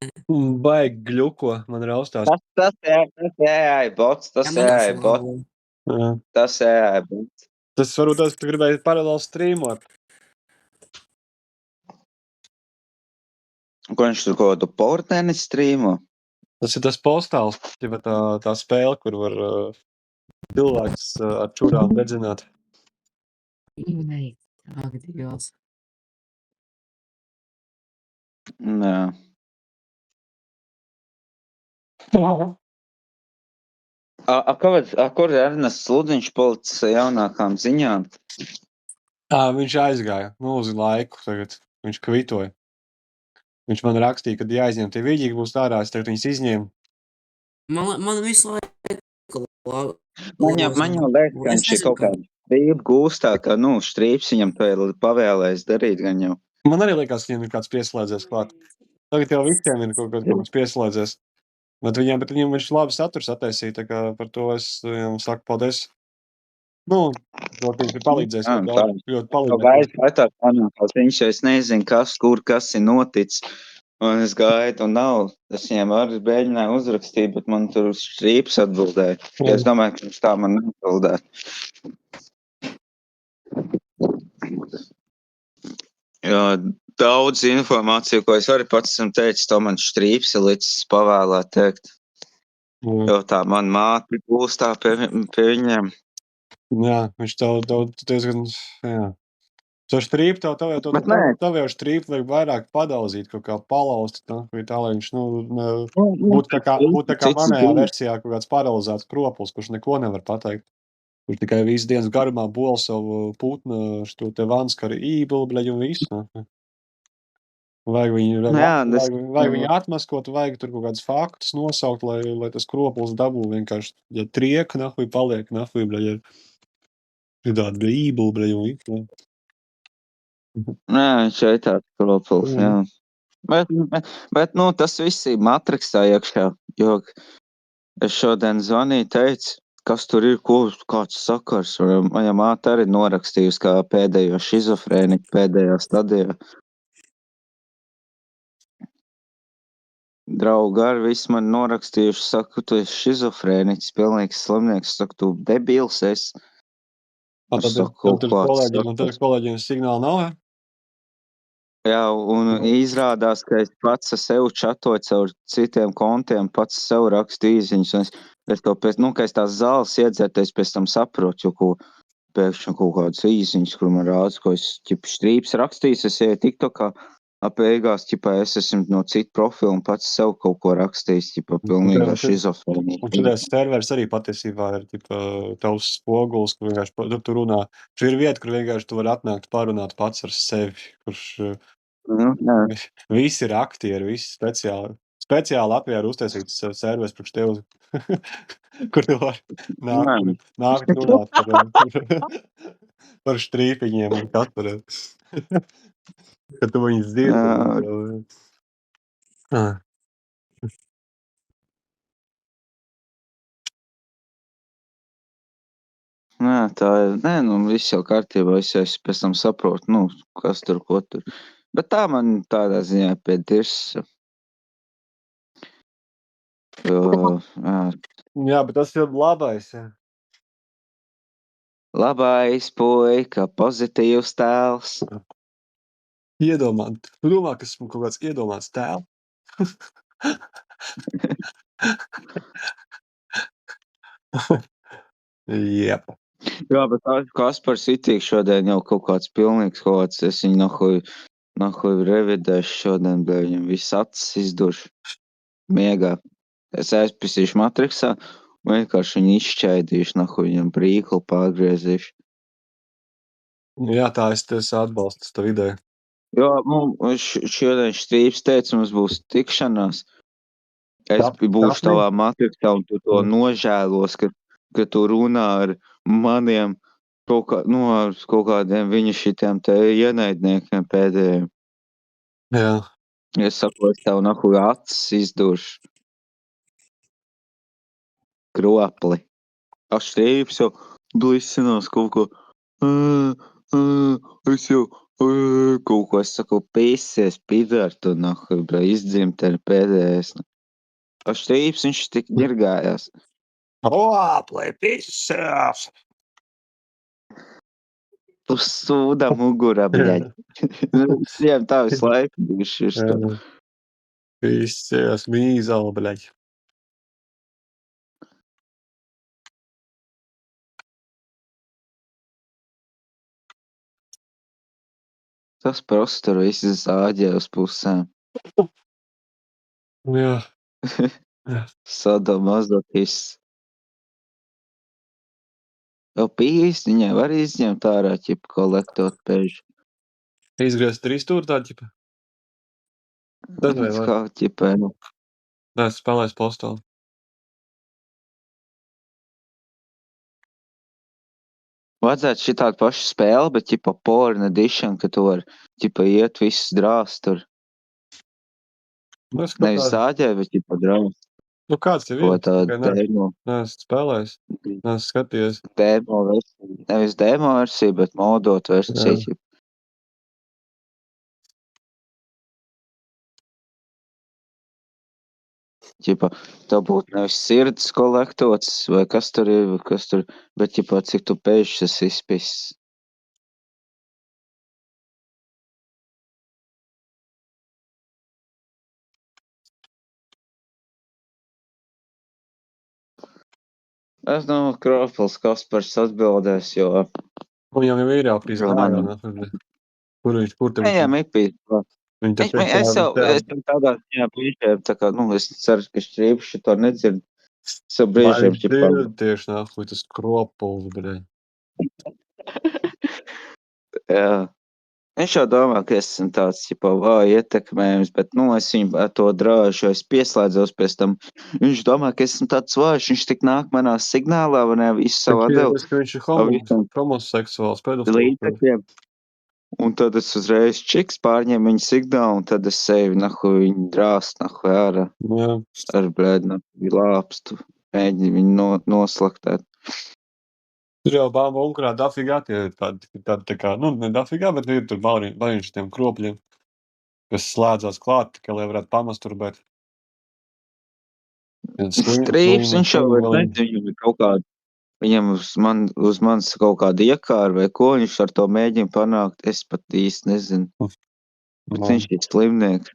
Baigi gļuko, man raustās. Tas AI bots, tas Ja man AI bots, šaubu. Jā. tas AI bots. Tas varbūt tas, tu gribēji paralēli streamot. Ko viņš tur kaut kādu portēni strīmo? Tas ir tas postāls, tā spēle, kur var cilvēks ar čurām dedzināt. Nē, ak, Dievs. Jā. Kur ir Ernests Ludiņš policis jaunākām ziņām? Viņš aizgāja, uz laiku tagad. Viņš kvitoja. Viņš man rakstīja, kad jāizņem tie vidīgi būs ārā, es tagad viņus izņēmu. Man visu laiku Man jau liekas, ka viņš ir kaut kādā brīvā gūstā, ka, Strīps viņam to ir pavēlējis darīt gan jau. Man arī liekas, ka viņam ir kāds pieslēdzies klāt. Tagad jau visiem ir kaut kāds pieslēdzies. Bet viņam viņš labi saturs attaisīja, tā kā par to es viņam saku paldies. Viņš ir palīdzējis ļoti palīdzējis. Viņš jau es nezinu, kas ir noticis. Un es gaidu, un nav. Es viņam arī mēģināju uzrakstīt, bet man tur Strīps atbildēja. Es domāju, ka viņš tā man neatbildēja. Jā, daudz informāciju, ko es arī pats esmu teicis, to man Strīps ir licis pavēlēt teikt. Jo tā man māte gūstā pie viņiem. Jā, viņš tev diezgan, jā. To Strīpu tev jau Strīpu vajag vairāk padauzīt, kaut kā palauzt, tā lai viņš, būtu tā kā manējā versijā kaut kāds paralizēts kropuls, kurš neko nevar pateikt. Kurš tikai visu dienas garumā bola savu putnu, šo te vanskari ībulu, bleģi un visu. Vajag viņu atmaskot, vajag tur kaut kādus faktus nosaukt, lai tas kropuls dabū vienkārši, ja trieka nahuj paliek, nahuj, bleģi ir tāda ībulu, bleģi un visu. Jā, viņš ir tāds kropuls, jā. Bet, tas viss ir matriksā iekšā, jo es šodien zvanīju, teicu, kas tur ir, kāds sakars. Maņa māte arī norakstījusi kā pēdējo šizofrēniku pēdējā stadijā. Draugi arī visi man norakstījuši, saka, tu esi šizofrēniks, pilnīgs slimnieks, saka, tu debils esi. Tad kolēģiem signāli nav, ja? Jā, un izrādās, ka es pats sev čatoju caur citiem kontiem, pats sev rakstu īziņas, un es to ka es tās zāles iedzertu, es pēc tam saprotu, jo pēkšņi kaut kādas īziņas, kur man rāds, ko es, Strīps rakstījis, es ieju TikTokā, beigās, es esmu no citu profilu un pats sev kaut ko rakstījis, pilnīgā šizofrēnija. Un šodien servers arī patiesībā ir, tavs spoguls, kur vienkārši tu runā. Šī ir vieta, kur vienkārši tu vari atnākt parunāt pats ar sevi, kurš visi ir aktieri, visi speciāli Latvijā ir uztaisīts servers priekš tev, kur tu vari nākt runāt par Strīpiņiem un katru. Kad tu viņus dzirdi. Nē, tā ir, viss jau kārtībā, es pēc tam saprotu, kas tur, ko tur. Bet tā man tādā ziņā piedirs. Jā, bet tas ir labais, jā. Labais puika, pozitīvs tēls. Tu domā, ka esmu kaut kāds iedomāts tēls? Jep. Jā, bet Kaspars Itīk šodien jau kaut kāds pilnīgs kaut kāds, es viņu nahuj revidēšu šodien, bet viņam viss acis izduši miegā. Es aizpisīšu matriksā, vienkārši viņu izšķaidīšu, nahuj viņam brīklu pārgriezīšu. Jā, tā es atbalstu to ideju. Jo, šodien Strīps teica, mums būs tikšanās. Es būšu tavā matriksā un tu to nožēlos, ka tu runā ar maniem ar kaut kādiem viņa šitiem te ienaidniekiem pēdējiem. Jā. Es saku, es tev nahuj acis izduršu. Kropli. Strīps jau blisinās kaut ko. Es jau kaut ko, es saku, pīsies, pidar, tu nahuj, bra, izdzimt ar pēdējais. Strīps, viņš tik ņirgājās. Roplē, pisās! Tu sūda mugura, bļaļ. Viņiem tā visu laiku bijuši ir to. Pisās, mīzala, bļaļ. Tas prostoru visi zāģē uz pusēm. Jā. Sadomazotīs. Jau pīs, viņai var izņemt ārā, ķip, kolektot pežu. Izgriezt 3 stūri tā, ķipa? Tas vai var? Kā, ķipē, nu. Nē, es spēlēju postoli. Vajadzētu šitādu pašu spēli, bet, ķipa, porn edition, ka tu var, ķipa, iet visus drāst tur. Nu, es Nevis skatās. zāģē, bet, ķipa, drāst. Nu, kāds tev Ko ir? tādu demo. Nē, es spēlējis. Nē, es skaties. Demo versiju. Nevis demo versiju, bet modot versiju, Jā. ķipa. Ķipa, tev būtu nevis sirds kolektots, vai kas tur ir, bet, ķipa, cik tu pežus esi izpiss. Es domāju, Kropls Kaspars atbildēs, jo... Viņam jau ir jāpīst Jo dārā, man- ne? Kur te Jā, mipīt. Viņi te Es tam tādā ziņā brīžiem, tā kā, nu, es ceru, ka Štrīps šito nedzird. Es jau brīžiem, ķipa... Tieši nākuj, tas kropuls, bļaļ. Jā. Viņš jau domā, ka es esmu tāds, ķipa, ietekmējums, bet, nu, es viņu ar to drāžu, es pieslēdzos pēc tam. Viņš domā, ka es esmu tāds vājš, viņš tik nāk manā signālā, vai ne, visu savu atdevu. Viņš ir visam. homoseksuāls, pedofils. Līdzekļiem. Un tad es uzreiz čiks pārņēmu viņu signālu, un tad es sevi, nahu, viņu drāst, nahu, ārā. Jā. Ar blēdu, nahu, lāpstu. Mēģinu viņu noslaktēt. Tur jau bāba unkurā dafigā tie tādi tā kā, nu, ne dafigā, bet ir tur baliņš tiem kropļiem, kas slēdzās klāt, ka lai varētu pamasturbēt. Strīps, viņš jau, nezinu, viņam kaut kādu, viņam uz manis kaut kādu iekāru vai ko, viņš ar to mēģina panākt, es pat īsti nezinu. Bet viņš ir slimnieks.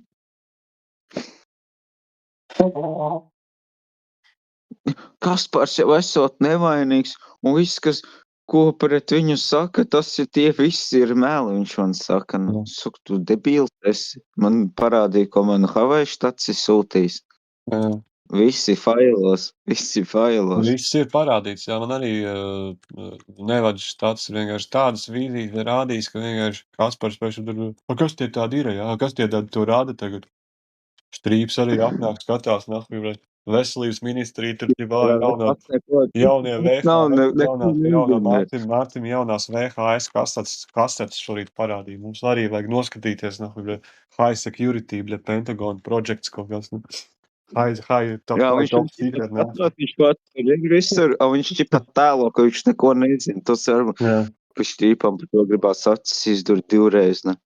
Kaspars jau esot nevainīgs, un viss, kas, ko pret viņu saka, tas ir tie visi ir meli, viņš man saka. Nu, saka, tu debīls esi. Man parādīja, ko man Havaju štats ir sūtījis. Visi failos. Viss ir parādīts, jā, man arī nevada štats vienkārši tādas vīzijas rādījis, ka vienkārši Kaspars pēc tur, kas tie tādi ir, jā, kas tie tādi to rāda tagad? Strīps arī apnāk skatās, nahuj, veselības ministrija, tur jaunie VHS, Mārtim jaunās VHS kastetes šorīt parādīja. Mums arī vajag noskatīties, nahuj, high security, Pentagon projects kaut kas, nu. Viņš pats ir visur, un viņš ķipa tēlo, ka viņš neko nezina. Tas var, ka Strīpam par to gribās acis izdur divreiz, ne?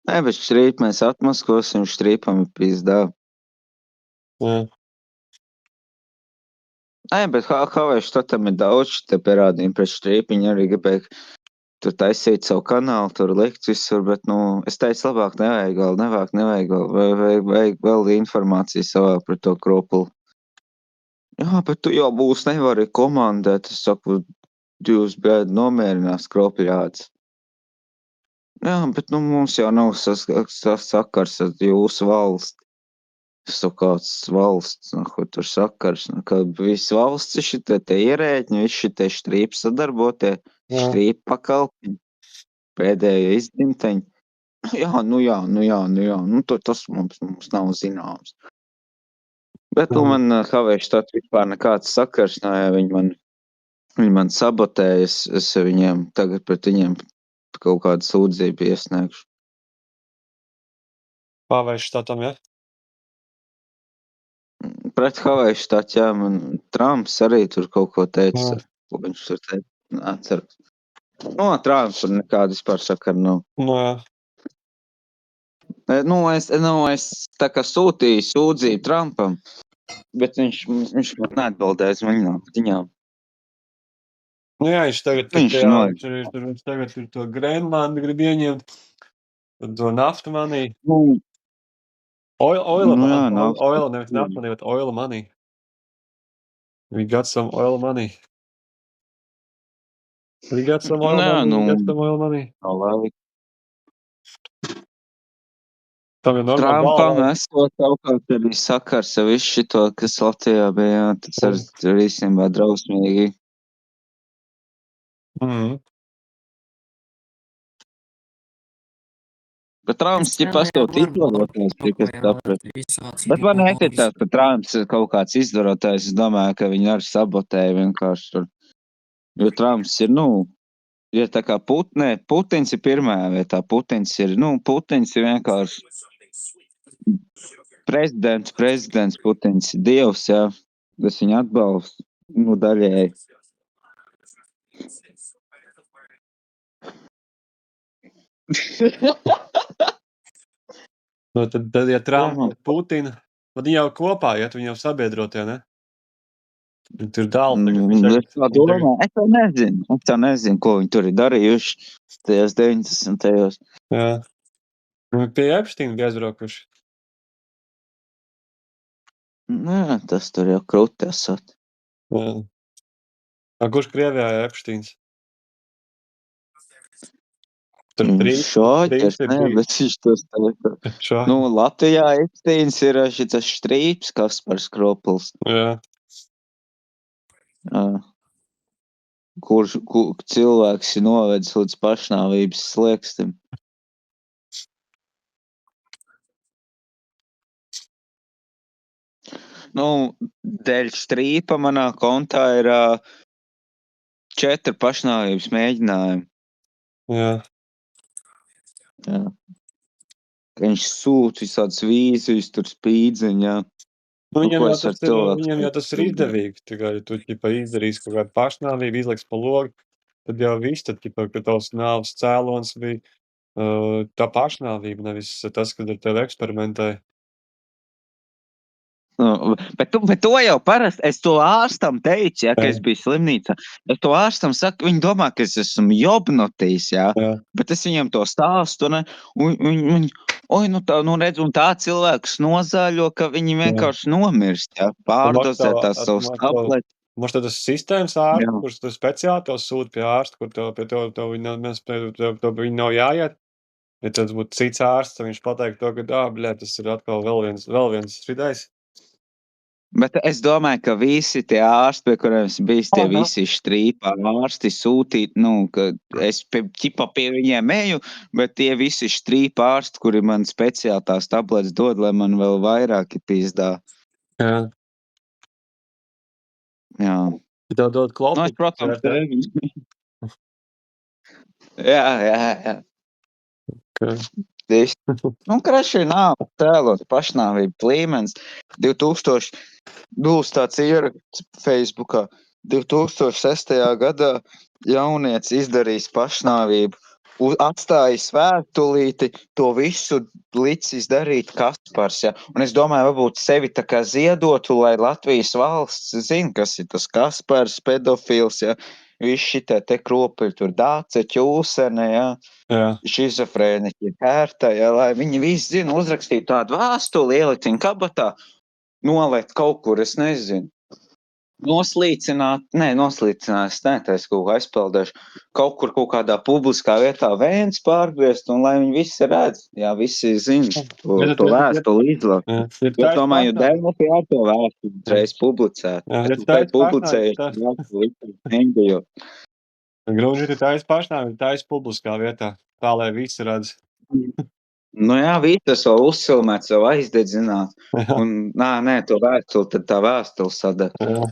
Nē, bet Strīp mēs atmaskosim, Strīpam ir pizdā. Nē, bet Havaju štatam ir daudz te pierādījumi pret Strīpu, viņi arī gribēja tur taisīt savu kanālu, tur likt visur, bet, nu, es teicu, labāk nevajag vēl informāciju savā par to kropulu. Jā, bet tu jau būs nevari komandēt, es saku, jūs bēd nomierinās kropļāds. Jā, bet, nu, mums jau nav sakars ar jūsu valsti. Es saku, kāds valsts, ko tur sakars, ka visi valsts ir šitie te ierēģi, visi šitie Strīpi sadarbotie. Strīpa pakalpiņi, pēdējie izdimteņi. Nu, tas mums nav zināms. Bet, nu, man Havaju štat vispār nekāds sakars, viņi man sabotēja, es viņiem tagad pret viņiem kaut kādu sūdzību iesniegšu. Pavērš štatam, ja? Pret Havaju štatu, jā, man Trumps arī tur kaut ko teica. Jā. Ko viņš tur teica? Atceros. No, Trumps tur nekāda vispār sakara nav. Nu, jā. Es tā kā sūtīju sūdzību Trumpam, bet viņš man neatbildēja uz viņām. Nu jā, viņš tagad, viņš tagad ir to Grenlandu grib ieņemt, to naftu manī. Oil nevis naftu manī, bet oil money. We got some oil money. We got some oil money. Tam ir normāli Trumpam balva. esot kaut kāds arī sakars ar visu šito, kas Latvijā bija, jā, tas ir īstenībā drausmīgi. Bet Trumps pastot izvarotājs, kas saprata. Bet man neticās, ka Trumps ir kaut kāds izvarotājs. Es domāju, ka viņi arī sabotēja vienkārši tur. Jo Trumps ir, ja tā kā Putins ir pirmajā vietā. Putins ir vienkārši prezidents Putins ir dievs, jā. Tas viņa atbalsta, daļēji. Tad ja Trumpa un Putina, tad viņi jau kopā, viņi jau sabiedrotie, ne? Viņi tur dāli. Es tā nezinu, ko viņi tur ir darījuši tajos 90. Jā. Pie Epsteina bija aizbraukuši. Nē, tas tur jau krūti esot. Jā. Kurš Krievijā ir Epsteins? Šoķers, bet viņš tos teica. Latvijā Epsteins ir šitas Štrīps, Kaspars Kropls. Jā. Kurš cilvēks ir novedis līdz pašnāvības sliekstim. Dēļ Štrīpa manā kontā ir 4 pašnāvības mēģinājumi. Jā. Jā. Viņš sūta visādas vīzijas, tur spīdziņā. Viņam jau tas ir izdevīgi. Tikai, ja tu izdarīsi kaut kādu pašnāvību, izliks pa logu, tad jau viss, ka tavs nāves cēlons bija tā pašnāvība, nevis tas, kad ar tevi eksperimentē. Bet to jau parasti, es to ārstam teicu, ka es biju slimnīcā. Es to ārstam saku, viņi domā, ka es esmu jobnotīs, bet es viņam to stāstu, un redz, un tā cilvēks nozāļo, ka viņi vienkārši nomirst, pārdozē tās savus tabletes. Mums tas sistēmas ārsts, kurš tu speciāli tev sūta pie ārsta, kur tev viņi nav jāiet. Ja tad būtu cits ārsts, viņš pateikt to, ka tas ir atkal vēl viens šidais. Bet es domāju, ka visi tie ārsti, pie kuriem es biju, tie visi Štrīpa ārsti sūtīt, ka es pie viņiem eju, bet tie visi Štrīpa ārsti, kuri man speciāli tās tabletes dod, lai man vēl vairāk ir pizdā. Jā. Jā. Tev dod klopu. Es, protams, Jā. Okay. Kraši nav tēlot pašnāvību līmenis. 2000 būs tāds ieraksts Facebookā. 2006. gadā jaunietis izdarījis pašnāvību, atstājis vēstulīti, to visu licis darīt Kaspars. Ja? Un es domāju, varbūt sevi tā kā ziedotu, lai Latvijas valsts zina, kas ir tas Kaspars, pedofils, ja? Visi šitie te kropi, tur Dāce, Ķūsene, šizofrēniķi, Hērta, lai viņi visi zina, uzrakstītu tādu vēstuli, ielikt viņu kabatā, nolikt kaut kur, es nezinu. Noslīcināt, es netaisu kaut ko aizpildēšu, kaut kur kaut kādā publiskā vietā vēns pārgriezt, un lai viņi visi redz, visi zina to vēstuli izlakt. Es domāju, Delfi to vēstuli reiz publicēt. Es tikai publicēju, Grūži ir taisa pašnāvība, taisa publiskā vietā, tā lai visi redz. Vītas vēl uzsilmēt, vēl aizdedzināt. Un, to vēstuli, tad tā vēstuli sadara.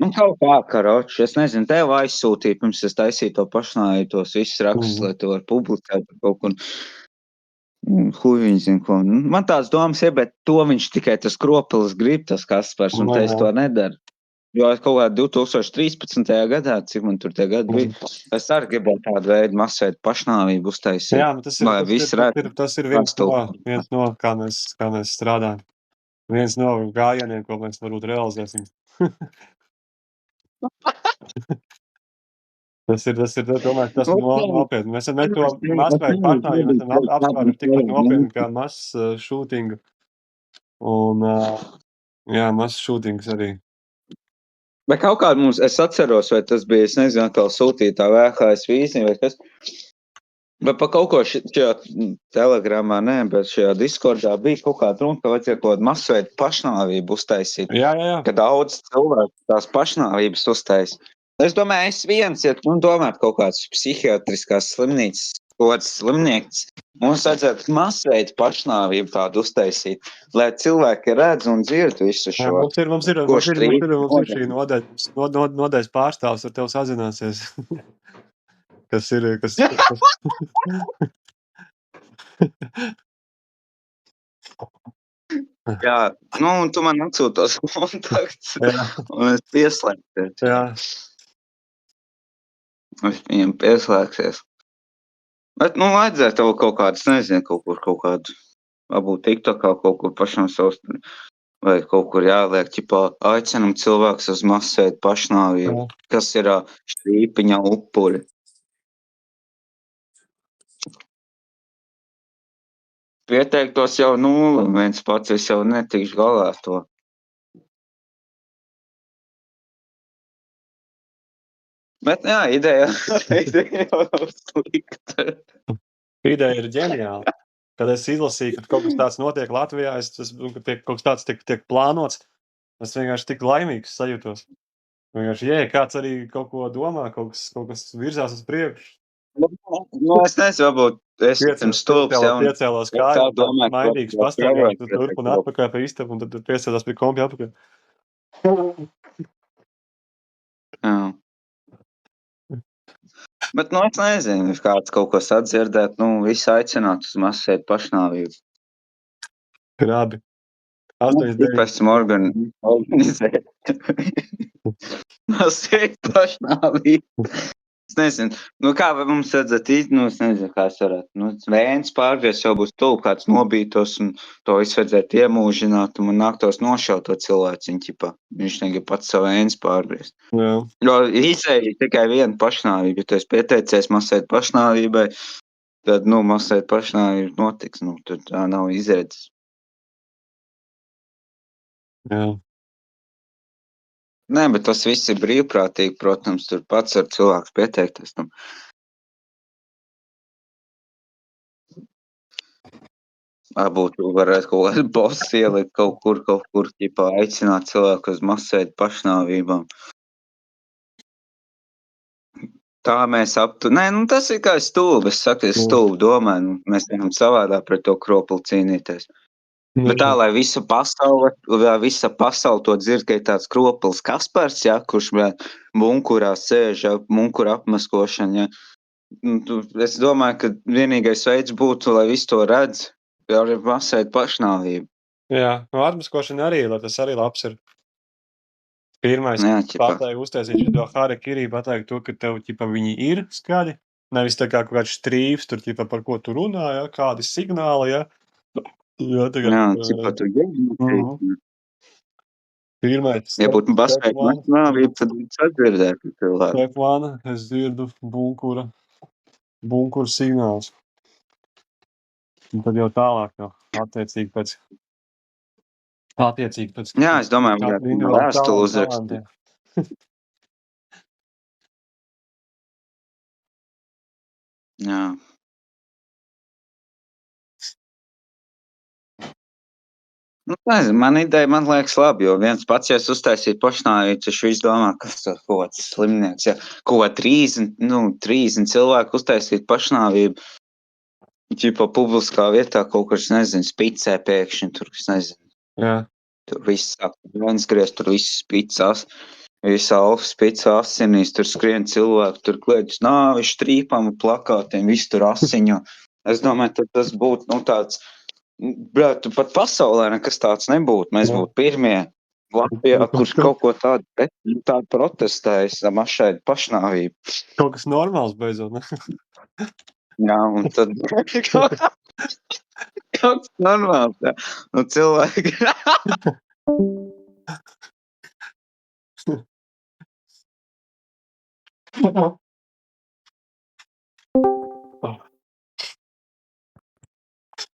Nu, kaut kā, karoči, es nezinu, tev aizsūtīju, pirms es taisīju to pašnāju, tos visus rakstus, lai tu var publicēt kaut kur. Huj viņi zina, ko. Man tās domas ir, bet to viņš tikai tas kropelis grib, tas Kaspars, un te es to nedaru. Jo kaut kā 2013. gadā, cik man tur tie gadi bija, es arī gribēju tādu veidu masveidu pašnāvību uztaisīt. Jā, bet tas ir viens no, kā mēs strādājam. Viens no gājieniem, ko mēs varbūt realizēsim. Tas ir nopietni. Mēs to masveidu pašnāvību esam apskāruši tikpat nopietni kā mass šūtingu. Un, jā, mass šūtings arī. Bet kaut kā mums, es atceros, vai tas bija, es nezinu, atkal sūtītā VHS vīzija vai kas. Bet pa kaut ko šajā telegramā, ne, bet šajā Discordā bija kaut kāda runa, ka vajadzēja kaut kādu masveidu pašnāvību uztaisīt. Jā. Ka daudz cilvēku tās pašnāvības uztais. Es domāju, es viens, ja domāt kaut kāds psihiatriskās slimnīcas, kaut kāds slimnieks, mums vajadzētu masveidu pašnāvību tādu uztaisīt, lai cilvēki redz un dzird visu šo. Jā, mums ir šī nodaļas pārstāvs, ar tev sazināsies. Kas ir. Jā, un tu man atsūti tos kontaktus, un es pieslēgsies. Jā. Es viņam pieslēgsies. Bet, vajadzēja tev kaut kādas, nezinu, kaut kādu, varbūt TikTokā kaut kur pašam savus, vai kaut kur jāliek, ķipā, aicinam cilvēkus uz masveidu pašnāvību, kas ir šķīpiņa upuri. Pieteiktos jau 0, viens pats es jau netikšu galā ar to. Bet, jā, ideja jau nav slikta. Ideja ir ģeniāla. Kad es izlasīju, ka kaut kas tāds notiek Latvijā, ka kaut kas tāds tiek plānots, es vienkārši tik laimīgs sajūtos. Vienkārši, kāds arī kaut ko domā, kaut kas virzās uz priekšu. Es nezinu, varbūt es esmu stulbs, ja, un piecēlās kāju, maidīgs pastaigās, tu turp un atpakaļ pa istabu, un tad piecēlās pie kompja atpakaļ. Jā. Bet, es nezinu, kāds kaut ko sadzirdēt, visi aicināt uz masveidu pašnāvību. Krabi. 8-9. Esmu organizēt. Masveidu pašnāvību. Es nezinu, kā vai mums redzēt, es nezinu, kā es varētu. Vēns pārgries jau būs tuvu, kāds nobītos, un to visu vajadzētu iemūžināt, un man nāktos nošaut to cilvēciņu, ķipā. Viņš negrib pats savu vēns pārgriezt. Jā. Jo izēja tikai viena pašnāvība, ja tu esi pieteicies masveidu pašnāvībai, tad, masveidu pašnāvība notiks, tad tā nav izredzes. Jā. Nē, bet tas viss ir brīvprātīgi, protams, tur pats ar cilvēks pieteikties tam. Varbūt tu varētu kaut kādu bosu ielikt kaut kur, ķipā, aicināt cilvēku uz masveidu pašnāvībām. Tā mēs Nē, tas ir kā stulbi, es saku, es stulbi domāju, mēs varam savādāk pret to kropli cīnīties. Bet tā, lai visa pasaule to dzird, ka ir tāds kroplis Kaspars, ja, kurš bunkurā sēž, ja, bunkura apmaskošana, ja. Es domāju, ka vienīgais veids būtu, lai visu to redz, jau ir masveidu pašnāvību. Jā, atmaskošana arī, lai tas arī labs ir. Pirmais pateikt, uztaisīt šo harakiri, pateikt to, ka tev, viņi ir skaļi, nevis tā kā kaut kāds strīps, tur, par ko tu runā, ja, kādi signāli, ja. Jā, tu ģēni. Pirmais. Ja būtu masveidu pašnāvība, tad viņš atdzirdētu cilvēku. Step 1, es dzirdu bunkura signāls. Un tad jau tālāk, attiecīgi pēc. Jā, es domāju, varētu vēstuli uzrakstīt. Jā. Nezinu, man ideja, man liekas labi, jo viens pats, ja es uztaisītu pašnāvību, viņš visu domā, kas tas kaut kāds slimnieks, ja kaut kā 30 cilvēku uztaisīt pašnāvību, ķipa publiskā vietā kaut kur, nezinu, spicē pēkšņi, tur, nezinu. Jā. Tur viss sāk griezt, tur viss spicās. Visa alfa spica asinīs, tur skrien cilvēki, tur kliedz nāvis, trīpām, plakātiem, viss tur asiņo. Es domāju, tad tas būtu, tāds, tu pat pasaulē nekas tāds nebūtu. Mēs būtu pirmie Latvijā, kurš kaut ko tādu protestējas, mašai pašnāvību. Kaut kas normāls beidzot, ne? Jā, un tad kaut kas normāls, jā. Un cilvēki...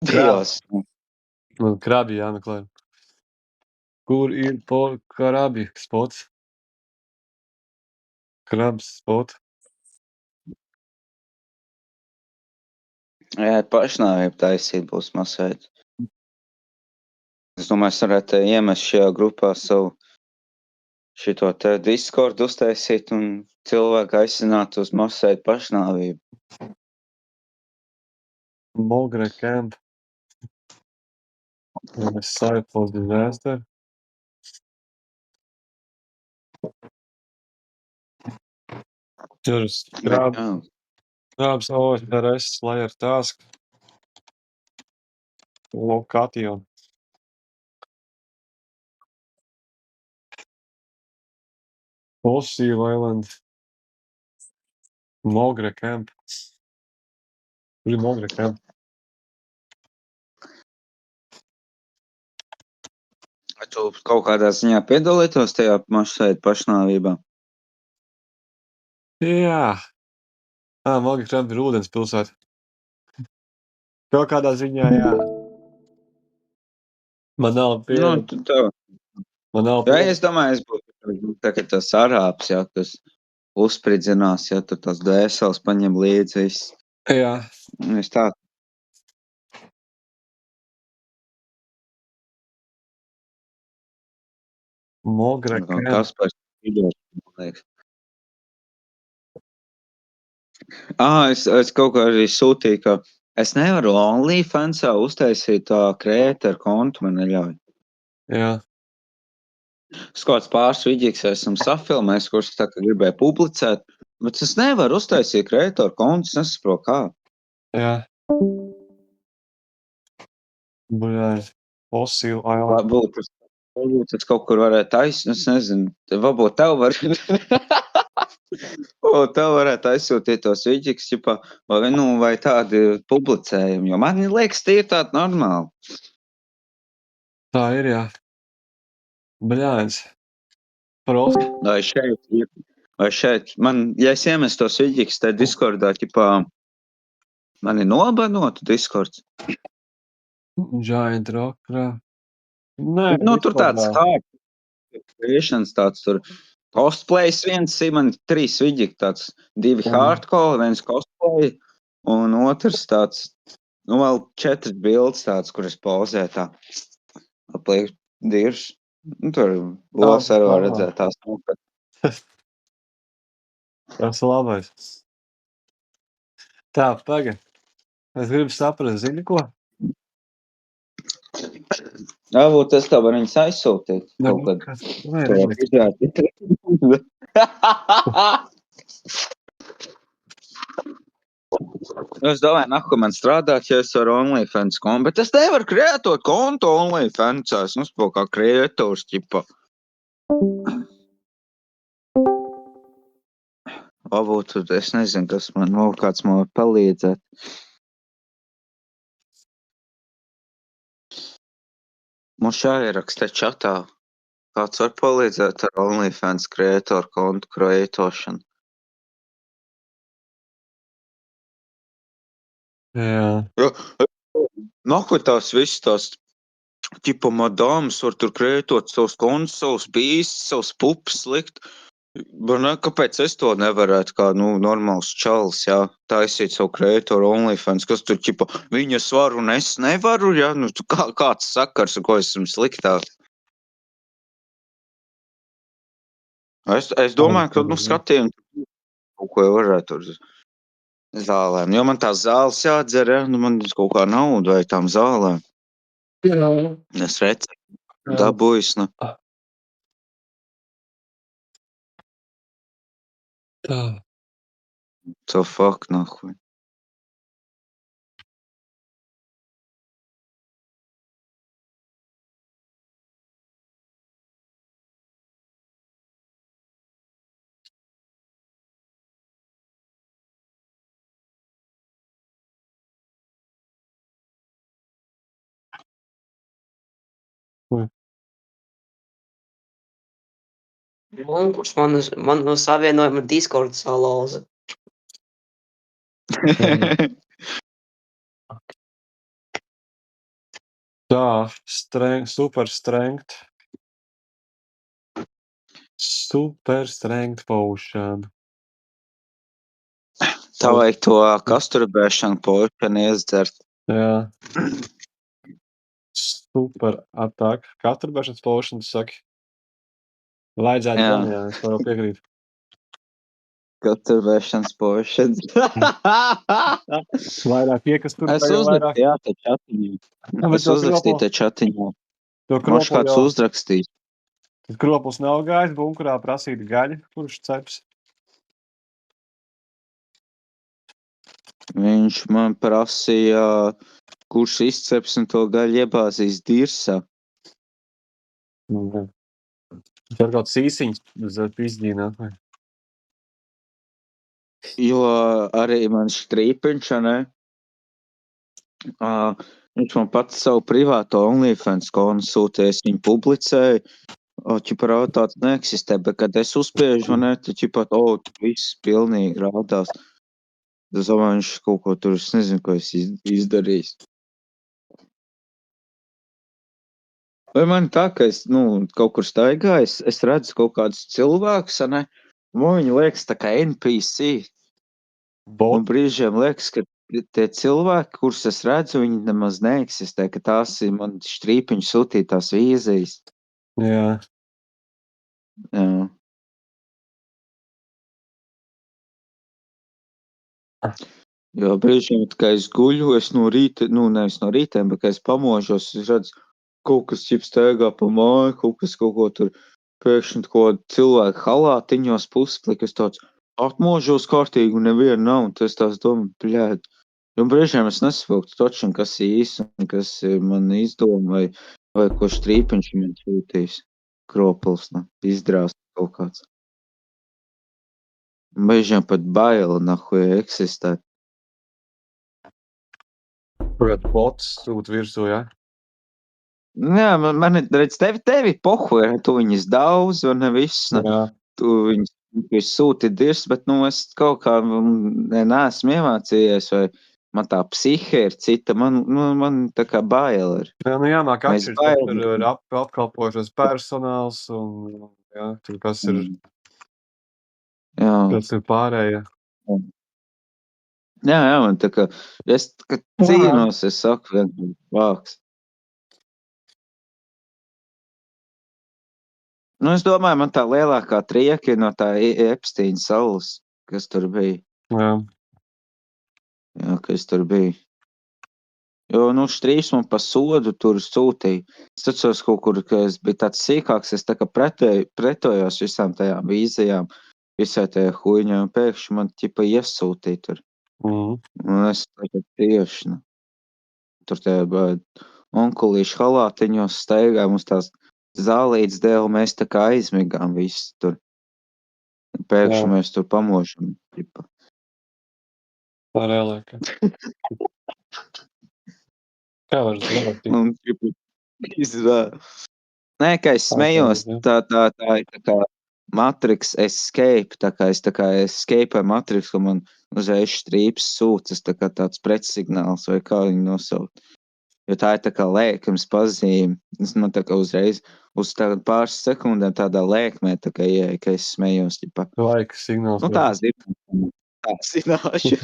Dievs. Man krabi jāmeklē. Kur ir krabi spots? Krabs spots. Jā, pašnāvību taisīt būs masveidi. Es domāju, es varētu iemest šajā grupā savu šito te Discord uztaisīt un cilvēku aicināt uz masveidi pašnāvību. Mogre camp. Disciples disaster. Tur krabs OSRS slayer task. Location. Fossil Island. Mogre camp. Kur ir Mogre camp? Vai tu kaut kādā ziņā piedalītos tajā masveidi pašnāvībā? Jā. Mogre camp ir ūdens pilsēta. Kaut kādā ziņā, jā. Man nav Man nav Jā, es domāju, es būtu tagad tas arābs, jā, kas uzspridzinās, ja tu tās dēseles paņem līdzi viss. Jā. Es tā. Mogre camp. Kaspars video, man liekas. Es kaut kā arī sūtīju, ka es nevaru OnlyFansā uztaisīt creator kontu, man neļauj. Jā. Es kāds pāris vidīgs esmu safilmējis, kurš tā kā gribēju publicēt, bet es nevaru uztaisīt creator kontu, es nesaprotu kā. Jā. Buļāj. Fossil Island. Varbūt es kaut kur varētu taisīt, es nezinu, varbūt tev var... Tev varētu aizsūtīt tos vidīgs, vai tādi publicējumi, jo man liekas, tie ir tādi normāli. Tā ir, jā. Bļāns. Vai šeit, ja es iemestu tos vidīgs, tad Discordā, man ir nobanotu Discords. Giant Rock. Nē, tur tāds hard tāds tur cosplays viens, man ir 3 vidīgi, tāds 2 hardcore, viens cosplay, un otrs tāds, vēl 4 bildes tāds, kur es pauzēju tā, apliek dirš. Tur los arī var redzēt tās nopietni. Tas labais. Tā, pagaid. Es gribu saprast, zini ko? Varbūt es tev varu viņus aizsūtīt. Es domāju, nahu man strādāt, ja es varu OnlyFans kontu, bet es nevaru kreatot kontu OnlyFansās, spēl kā kreators, Varbūt, es nezinu, kas man vēl kāds man var palīdzēt. Mums jāieraksta čatā. Kāds var palīdzēt ar OnlyFans kreatoru kontu kreatošanu? Jā. Nahu tās viss tās, madāmas var tur kreatot savus kontus, savus bīstus, savus pupas likt. Kāpēc es to nevarētu kā, normāls čalis, jā, taisīt savu kreatoru OnlyFans, kas tur, viņas var un es nevaru, jā, kāds sakars, ko esmu sliktāk? Es domāju, ka, skatījumi kaut ko varētu uz zālēm, jo man tās zāles jādzer, jā, man kaut kā nauda vai tām zālēm. Jā. Es redzu, dabūjis, Tā. So fuck, nahuj. Kurš man no savienojuma Discord salauza. Tā, super strength. Super strength potion. Tā vajag to kasturbēšanu pošanu iedzert. Jā. Super attack. Kasturbēšanas potion, tu saki? Vajadzētu Jā. gan, jā, es varu piekrīt. Kasturbēšanas pošanu. Vairāk iekastur, Es jau vairāk. uzrakstīju, jā, te čatiņā. bet Es to uzrakstīju kropu- te čatiņā. To Moš kropu kāds jau, uzrakstīs. tad kropus nav gājis, bunkurā prasīt gaļu, kurš ceps. Viņš man prasīja, kurš izceps un to gaļu iebāzīs dirsā. Viņš ar kaut sīsiņas pizdīnāt. Jo arī man strīpiņš, ne? Viņš man pats savu privāto OnlyFans konu sūties, viņu publicēja. Ķipā tāds neeksistē, bet kad es uzspiežu, ne, tad ķipā, viss pilnīgi rādās. Es domāju, viņš kaut ko tur, es nezinu, ko es izdarījis. Vai man tā, ka es, kaut kur staigāju, es redzu kaut kādus cilvēkus, ne? Man viņi liekas tā kā NPC. Un brīžiem liekas, ka tie cilvēki, kurus es redzu, viņi nemaz neeksistē, ka tās ir man strīpiņu sūtītās vīzijas. Jā. Jā. Jo brīžiem, kad es guļu, es no rīta, nevis no rītiem, bet kad es pamožos, es redzu, kaut kas ķip staigā pa māju, kaut ko tur pēkšņi cilvēku halātiņos pusplik, es tāds atmožos kārtīgi un nevienu nav, un tas tās domā, bļēd. Jo brīžiem es nesaprotu točam, kas ir īsti un kas ir man izdoma, vai ko strīpiņš man sūtīs. Kropls, izdrāst kaut kāds. Brīžiem pat baila, nahuj, eksistē. Kurāt bots sūt virsū, jā? Jā, man redz, tevi pohuj, tu viņas daudz, vai ne viss, Jā. tu viņas sūti dirs, bet, es kaut kā neesmu iemācījies, vai man tā psihe ir cita, man tā kā baila ir. Jā, jāmāk Mēs atšķirt, bail- tur ir apkalpošas personāls un, jā, tur kas ir, Jā. kas ir pārējie. Jā, man tā kā, es tā kā cīnos, es saku, vienkārši vāks. Es domāju, man tā lielākā trieka ir no tā Epsteina salas, kas tur bija. Jā. Jā, kas tur bija. Jo, strīs man pa sodu tur sūtīja. Es atceros kaut kur, ka es biju tāds sīkāks, es tā kā pretojos visām tajām vīzijām, visai tajā huiņā, un pēkšņi man ķipa iesūtīja tur. Un es tagad tieši, tur tie onkulīši halātiņos staigā, mums tās zālītes dēļ, mēs tā kā aizmigām visi tur. Pēkšņi mēs tur pamošam. Ķipa. Tā reālākā. Kā var zināt? Un, ķipa, Nē, kā es smējos, tā ir tā kā Matrix escape, tā kā es escape'u Matrix, ka man uzreiz strīps sūtas, tā kā tāds pretsignāls, vai kā viņu nosaukt. Jo tā ir tā kā lēkums pazīme. Man tā kā uzreiz uz pāris sekundēm tādā lēkmē, tā kā ieeja, ka es smējos, ķipa. Laika signāls. Tā zina. Tā zināšu.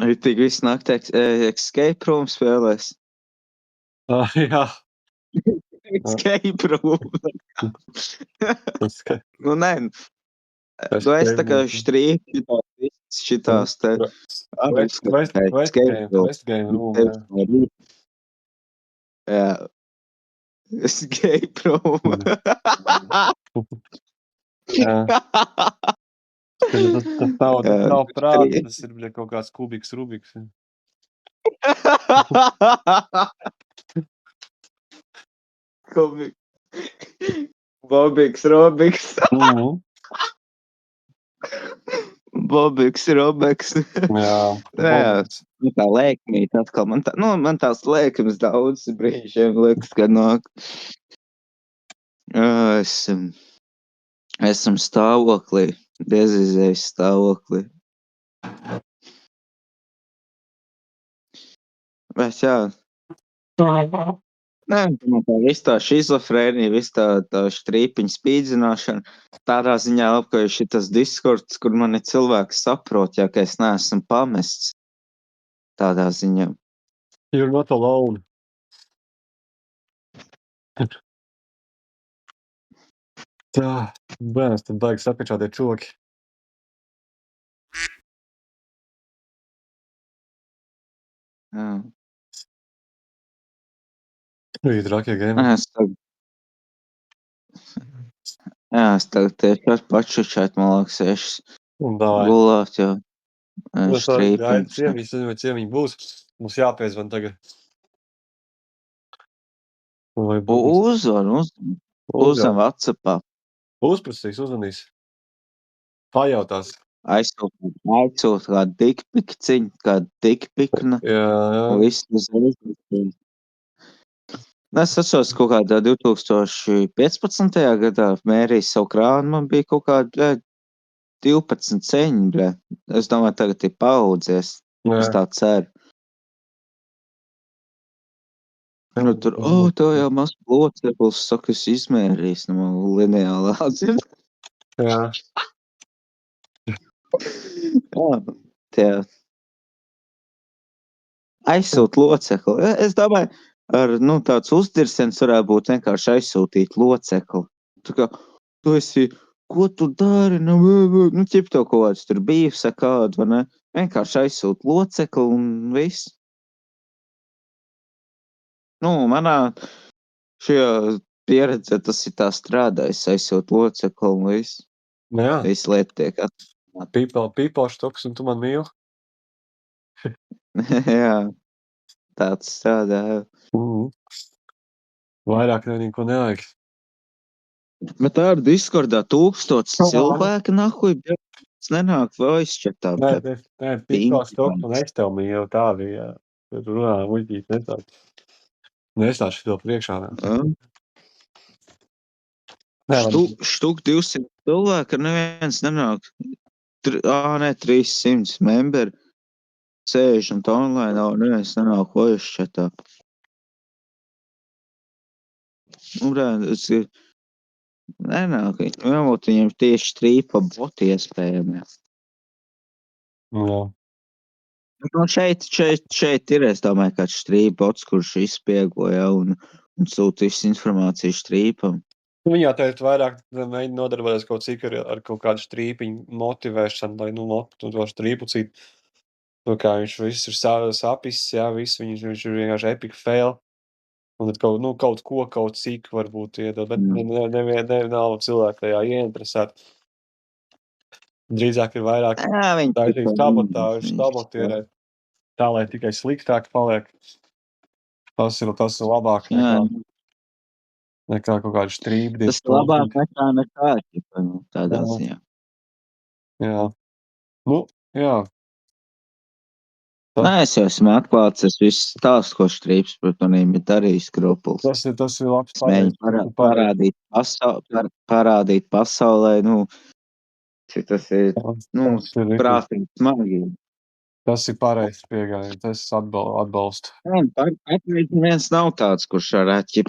Arī tik visu nakti escape room spēlēs. Jā. Escape room. Nē. Tu esi tā kā strīpi, šitās te. Quest game room, jā. Jā. Es gēju prom. Jā. Tas nav prāts, tas ir, bļa, kaut kāds kubiks, rubiks. Bobiks, Robiks. Bobiks, Robiks. Jā. Nu, tā lēkmīt atkal. Man tās lēkmes daudz brīžiem liekas, ka nāk. Esam stāvoklī, bezizējas stāvoklī. Bet jā. Nē, man tā viss tā šizofrēnija, viss tā štrīpiņa spīdzināšana. Tādā ziņā labi, ka ir šitas diskords, kur mani cilvēki saprot, ja ka es neesmu pamests. Tādā ziņā. You're not alone. Tā, bērns, tad baigi sapečātie čoki. Jā. Bija trakie gēmi. Es tagad tieši ar pačučēt, man liekas, ešas Un davai. gulāt, jo Mēs varam gaidīt štrīpiņš. ciemiņus, nezinu, vai ciemiņi būs. Mums jāpiezvan tagad. Vai būs? Uzvan WhatsAppā. Uzprasīs, uzvanīs. Pajautās. Aizsūt kādu dikpikciņu, kādu dikpiknu. Jā. Viss uzreiz. Es atceros kaut kādā 2015. gadā mērīju savu krānu, man bija kaut kāda 12 ceņi, bļa. Es domāju, tagad ir paaudzies. Es tā ceru. Nu, tur, tā jau maz loceklis, saka, es izmērījis, nu, lineālā atzīm. Jā. Jā. Aizsūt locekli. Es domāju, tāds uzdirsiens varētu būt vienkārši aizsūtīt locekli. Tā kā, tu esi, ko tu dari? Ķip tev kaut kāds tur bijis, kādu, vai ne? Vienkārši aizsūt locekli un viss. Manā šajā pieredzē tas ir tā strādājis, aizsūt locekli un viss. Jā. Viss lieta tiek People štoks un tu man mīli. Jā. Tāds strādā. Vairāk neko nevajag. Bet tā ir Discordā 1000 cilvēki, nahuj, es nenāk voice chatā. Nē, people štoks un es tev mīli, tā bija. Tur runā, muļķīt, nestāšu šito priekšā. Štuk 200 cilvēki, neviens nenāk. 300 memberi sēž un tā online, neviens nenāk voice chatā. Nenāk, viņiem tieši strīpa boti iespējami. Jā. Šeit ir, es domāju, kāds strīpa bots, kurš izspiegoja un sūta visu informāciju strīpam. Viņā teikt vairāk mēģina nodarboties kaut cik ar kaut kādu strīpiņu motivēšanu, lai, to strīpucīt. Kā viņš viss ir sapis, jā, viss, viņš ir vienkārši epic fail. Un tad kaut cik varbūt iedod, bet nav cilvēku tajā ieinteresēt. Drīzāk ir vairāk taisīt sabotierēt, tā, lai tikai sliktāk paliek. Tas ir labāk nekā kaut kādu strību. Tas ir labāk nekā tādā ziņā. Jā. Jā. Nē, es jau esmu atklāts, es visu stāstu, ko strīps, bet manīm ir darījis skrupuls. Tas ir labs parādīt pasaulē, šitas ir, prātīgi smagi. Tas ir pareizs pieejams, tas atbalstu. Viens nav tāds, kurš varētu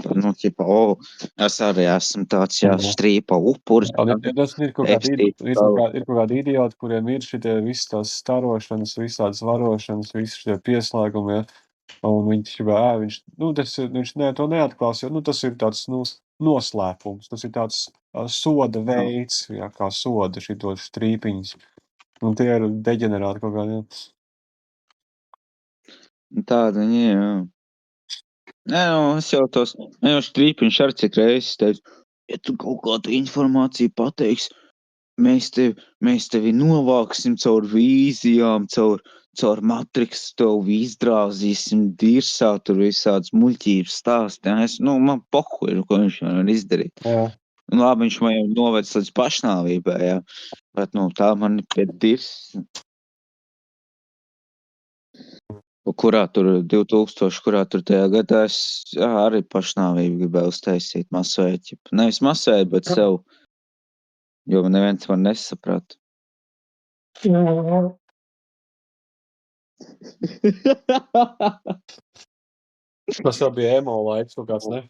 es arī esmu tāds, strīpa upuris. Tas ir kaut kādi idioti, kuriem ir šitie visas tās starošanas, visādas varošanas, visas šitie pieslēgumi, ja? Un viņš to neatklās, jo tas ir tāds noslēpums, tas ir tāds soda veids, ja, kā soda šitos strīpiņus. Un tie ir deģenerāti kaut kādi, ja. Tāda viņi, jā. Nē, es jau strīpiņš ar cik reizes teicu, ja tu kaut kādu informāciju pateiksi, mēs tevi novāksim caur vīzijām, caur matriksu, tevi izdrāzīsim dirsā, tur visādas muļķības stāsti. Man pohuļu, ko viņš var izdarīt. Jā. Labi, viņš man jau novēc līdz pašnāvībai, jā. Bet, tā man pie dirs. Kurā tur 2000, kurā tur tajā gadā es arī pašnāvību gribēju uztaisīt masveidi. Nevis masveidi, bet sev. Jo neviens man nesaprata. Tas jau bija emo laiks kaut kāds, ne?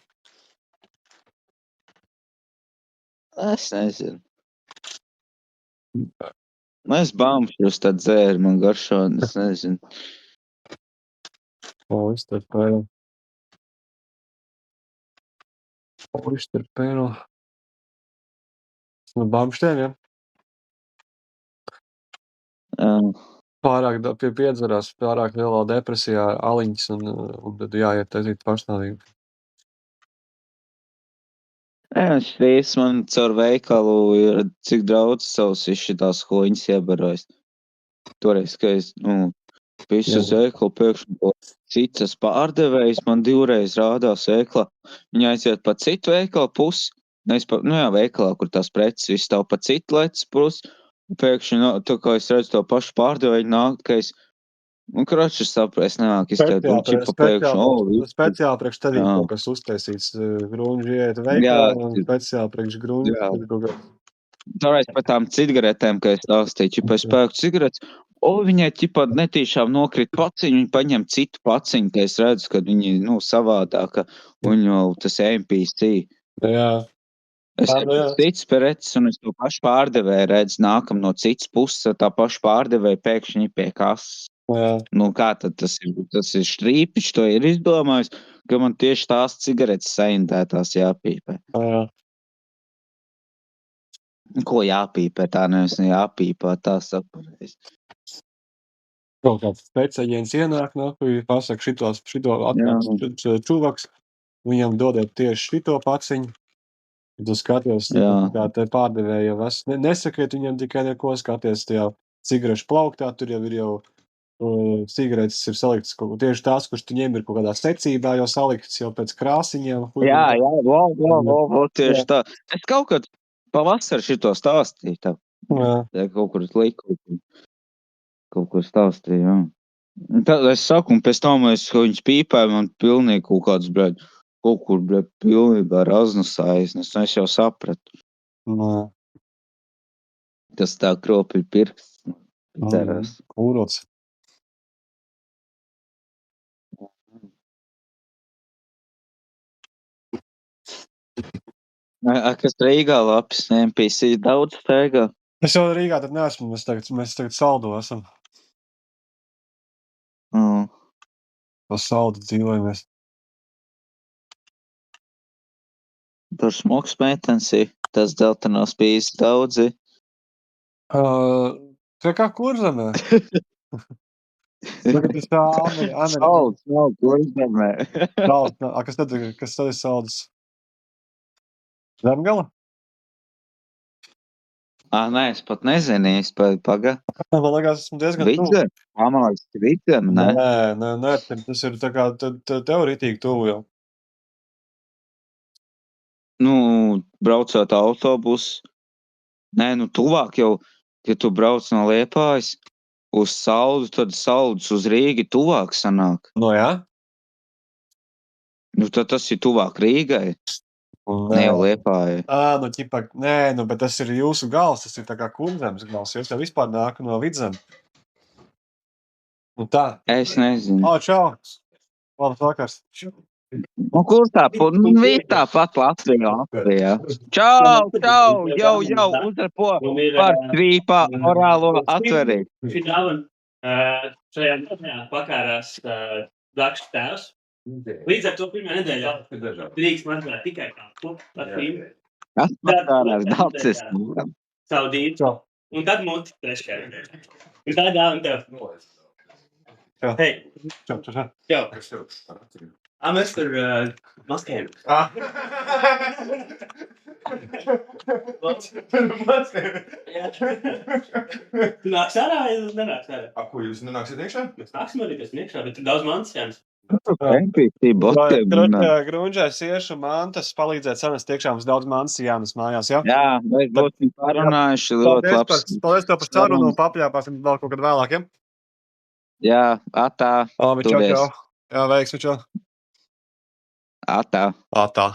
Es nezinu. Es bāmšļus tad dzēru, man garšo, es nezinu. Oysterpēle. Oysterpēle. No Bamštēm, ja? Pārāk piedzerās, pārāk lielā depresijā, aliņas un tad jāiet taisīt pašnāvību. Šīs man caur veikalu ir cik daudz savus šitās hoņas iebarojis. Toreiz, ka es, visu uz veikalu pēkšņi citas pārdevējs man 2 reiz rādās veikalā. Viņa aiziet pa citu veikalu pusi, veikalā, kur tās preces viss stāv pa citu leces pusi. Pēkšņi, tā kā es redzu to pašu pārdevēju nāk, ka es, kroči, es saprotu, es nenāk izteikt, un čipa pēkšņi, Speciāli priekš tev kaut kas uztaisīts, grunži iet veikalā, un speciāli priekš grunži. Toreiz par tām cigaretēm, ka es stāstīju, čipa es pēku cigaretes, viņai ķipa netīšām nokrit paciņu, viņi paņem citu paciņu, ka es redzu, ka viņi, savādāka, un jau tas MPC. Jā. Es cits perecis, un es to pašu pārdevēju redzu, nākam no citas puses, tā pašu pārdevēju pēkšņi pie kases. Jā. Kā tad tas ir? Tas ir Štrīpiņš, to ir izdomājis, ka man tieši tās cigaretes saindētās jāpīpē. Jā. Ko jāpīpē? Tā nevis jāpīpā, tā sapareiz. Kaut kāds pēcēģiens ienāk, pasaka šito atnāks čuvaks, viņam dodiet tieši šito paciņu. Tu skaties, kā te pārdevēja jau nesakiet viņam tikai neko, skaties tajā cigarešu plauktā, tur jau ir cigaretes ir saliktas tieši tās, kurš tu ņem ir kaut kādā secībā jau saliktas jau pēc krāsiņiem. Jā, tieši tā. Es kaut kad pavasar šito stāstīju tev. Jā, kaut kur liku. Kaut kur stāstīju, jā. Tad es saku, un pēc tam viņas pīpēju, man pilnīgi kaut kāds, kaut kur, pilnībā raznusājas, es jau sapratu. Tas tā kropi ir pirksts. Cerās. Kūrots. Kas Rīgā lapis, MPC daudz steigā? Es jau Rīgā tad neesmu, mēs tagad saldu esam. Pa saldu dzīvojamies. Tur smogs meitensi, tas dzeltenās pīzes daudzi. Kā Kurzemē? Tas tā Salds nav Kurzemē. Kas tad ir saldas? Zemgala? Nē, es pat nezinu, paga. Man liekas, esmu diezgan tuvu. Vidzem? Mālāks Vidzem, ne? Nē, tas ir tā kā tev ritīgi tuvu jau. Braucot autobusu. Nē, tuvāk jau, ja tu brauc no Liepājas uz Saldu, tad Saldus uz Rīgi tuvāk sanāk. Jā? Tad tas ir tuvāk Rīgai. Ne jau Liepājai. Bet tas ir jūsu gals, tas ir tā kā Kurzemes gals, jo es jau vispār nāku no Vidzem. Tā. Es nezinu. Čau! Labs vakars! Kur viss tāpat Latvijā. Čau, jau, uzrepo par tvīpā orālo atverīt. Šajā nedēļā pakārās Dakšs tēvs. Līdz ar to pirmā nedēļā drīkst mazliet tikai kāpu par filmu. Kas pakārās Dakšs? Savu dītu. Un tad muti trešajā nedēļā. Un tā dāvana tev. Hei. Čau. Mēs tur maskējam. Tu nāks ārā, ja nenāks ārā? Ko jūs nenāksiet iekšā? Mēs nāksim arī pēc iekšā, bet tur daudz mantas jānes. NPC botiem. Grunģēs iešu mantas, palīdzēt sanest iekšā, mums daudz mantas jānes mājās, jā? Jā, mēs būsim parunājuši ļoti labs. Paldies tev par sarunu un papļāpāsim vēl kaut kad vēlāk, ja? Jā, atā. Labi, čau, Turies. čau. Jā, veiksmi, čau. Atā. Atā.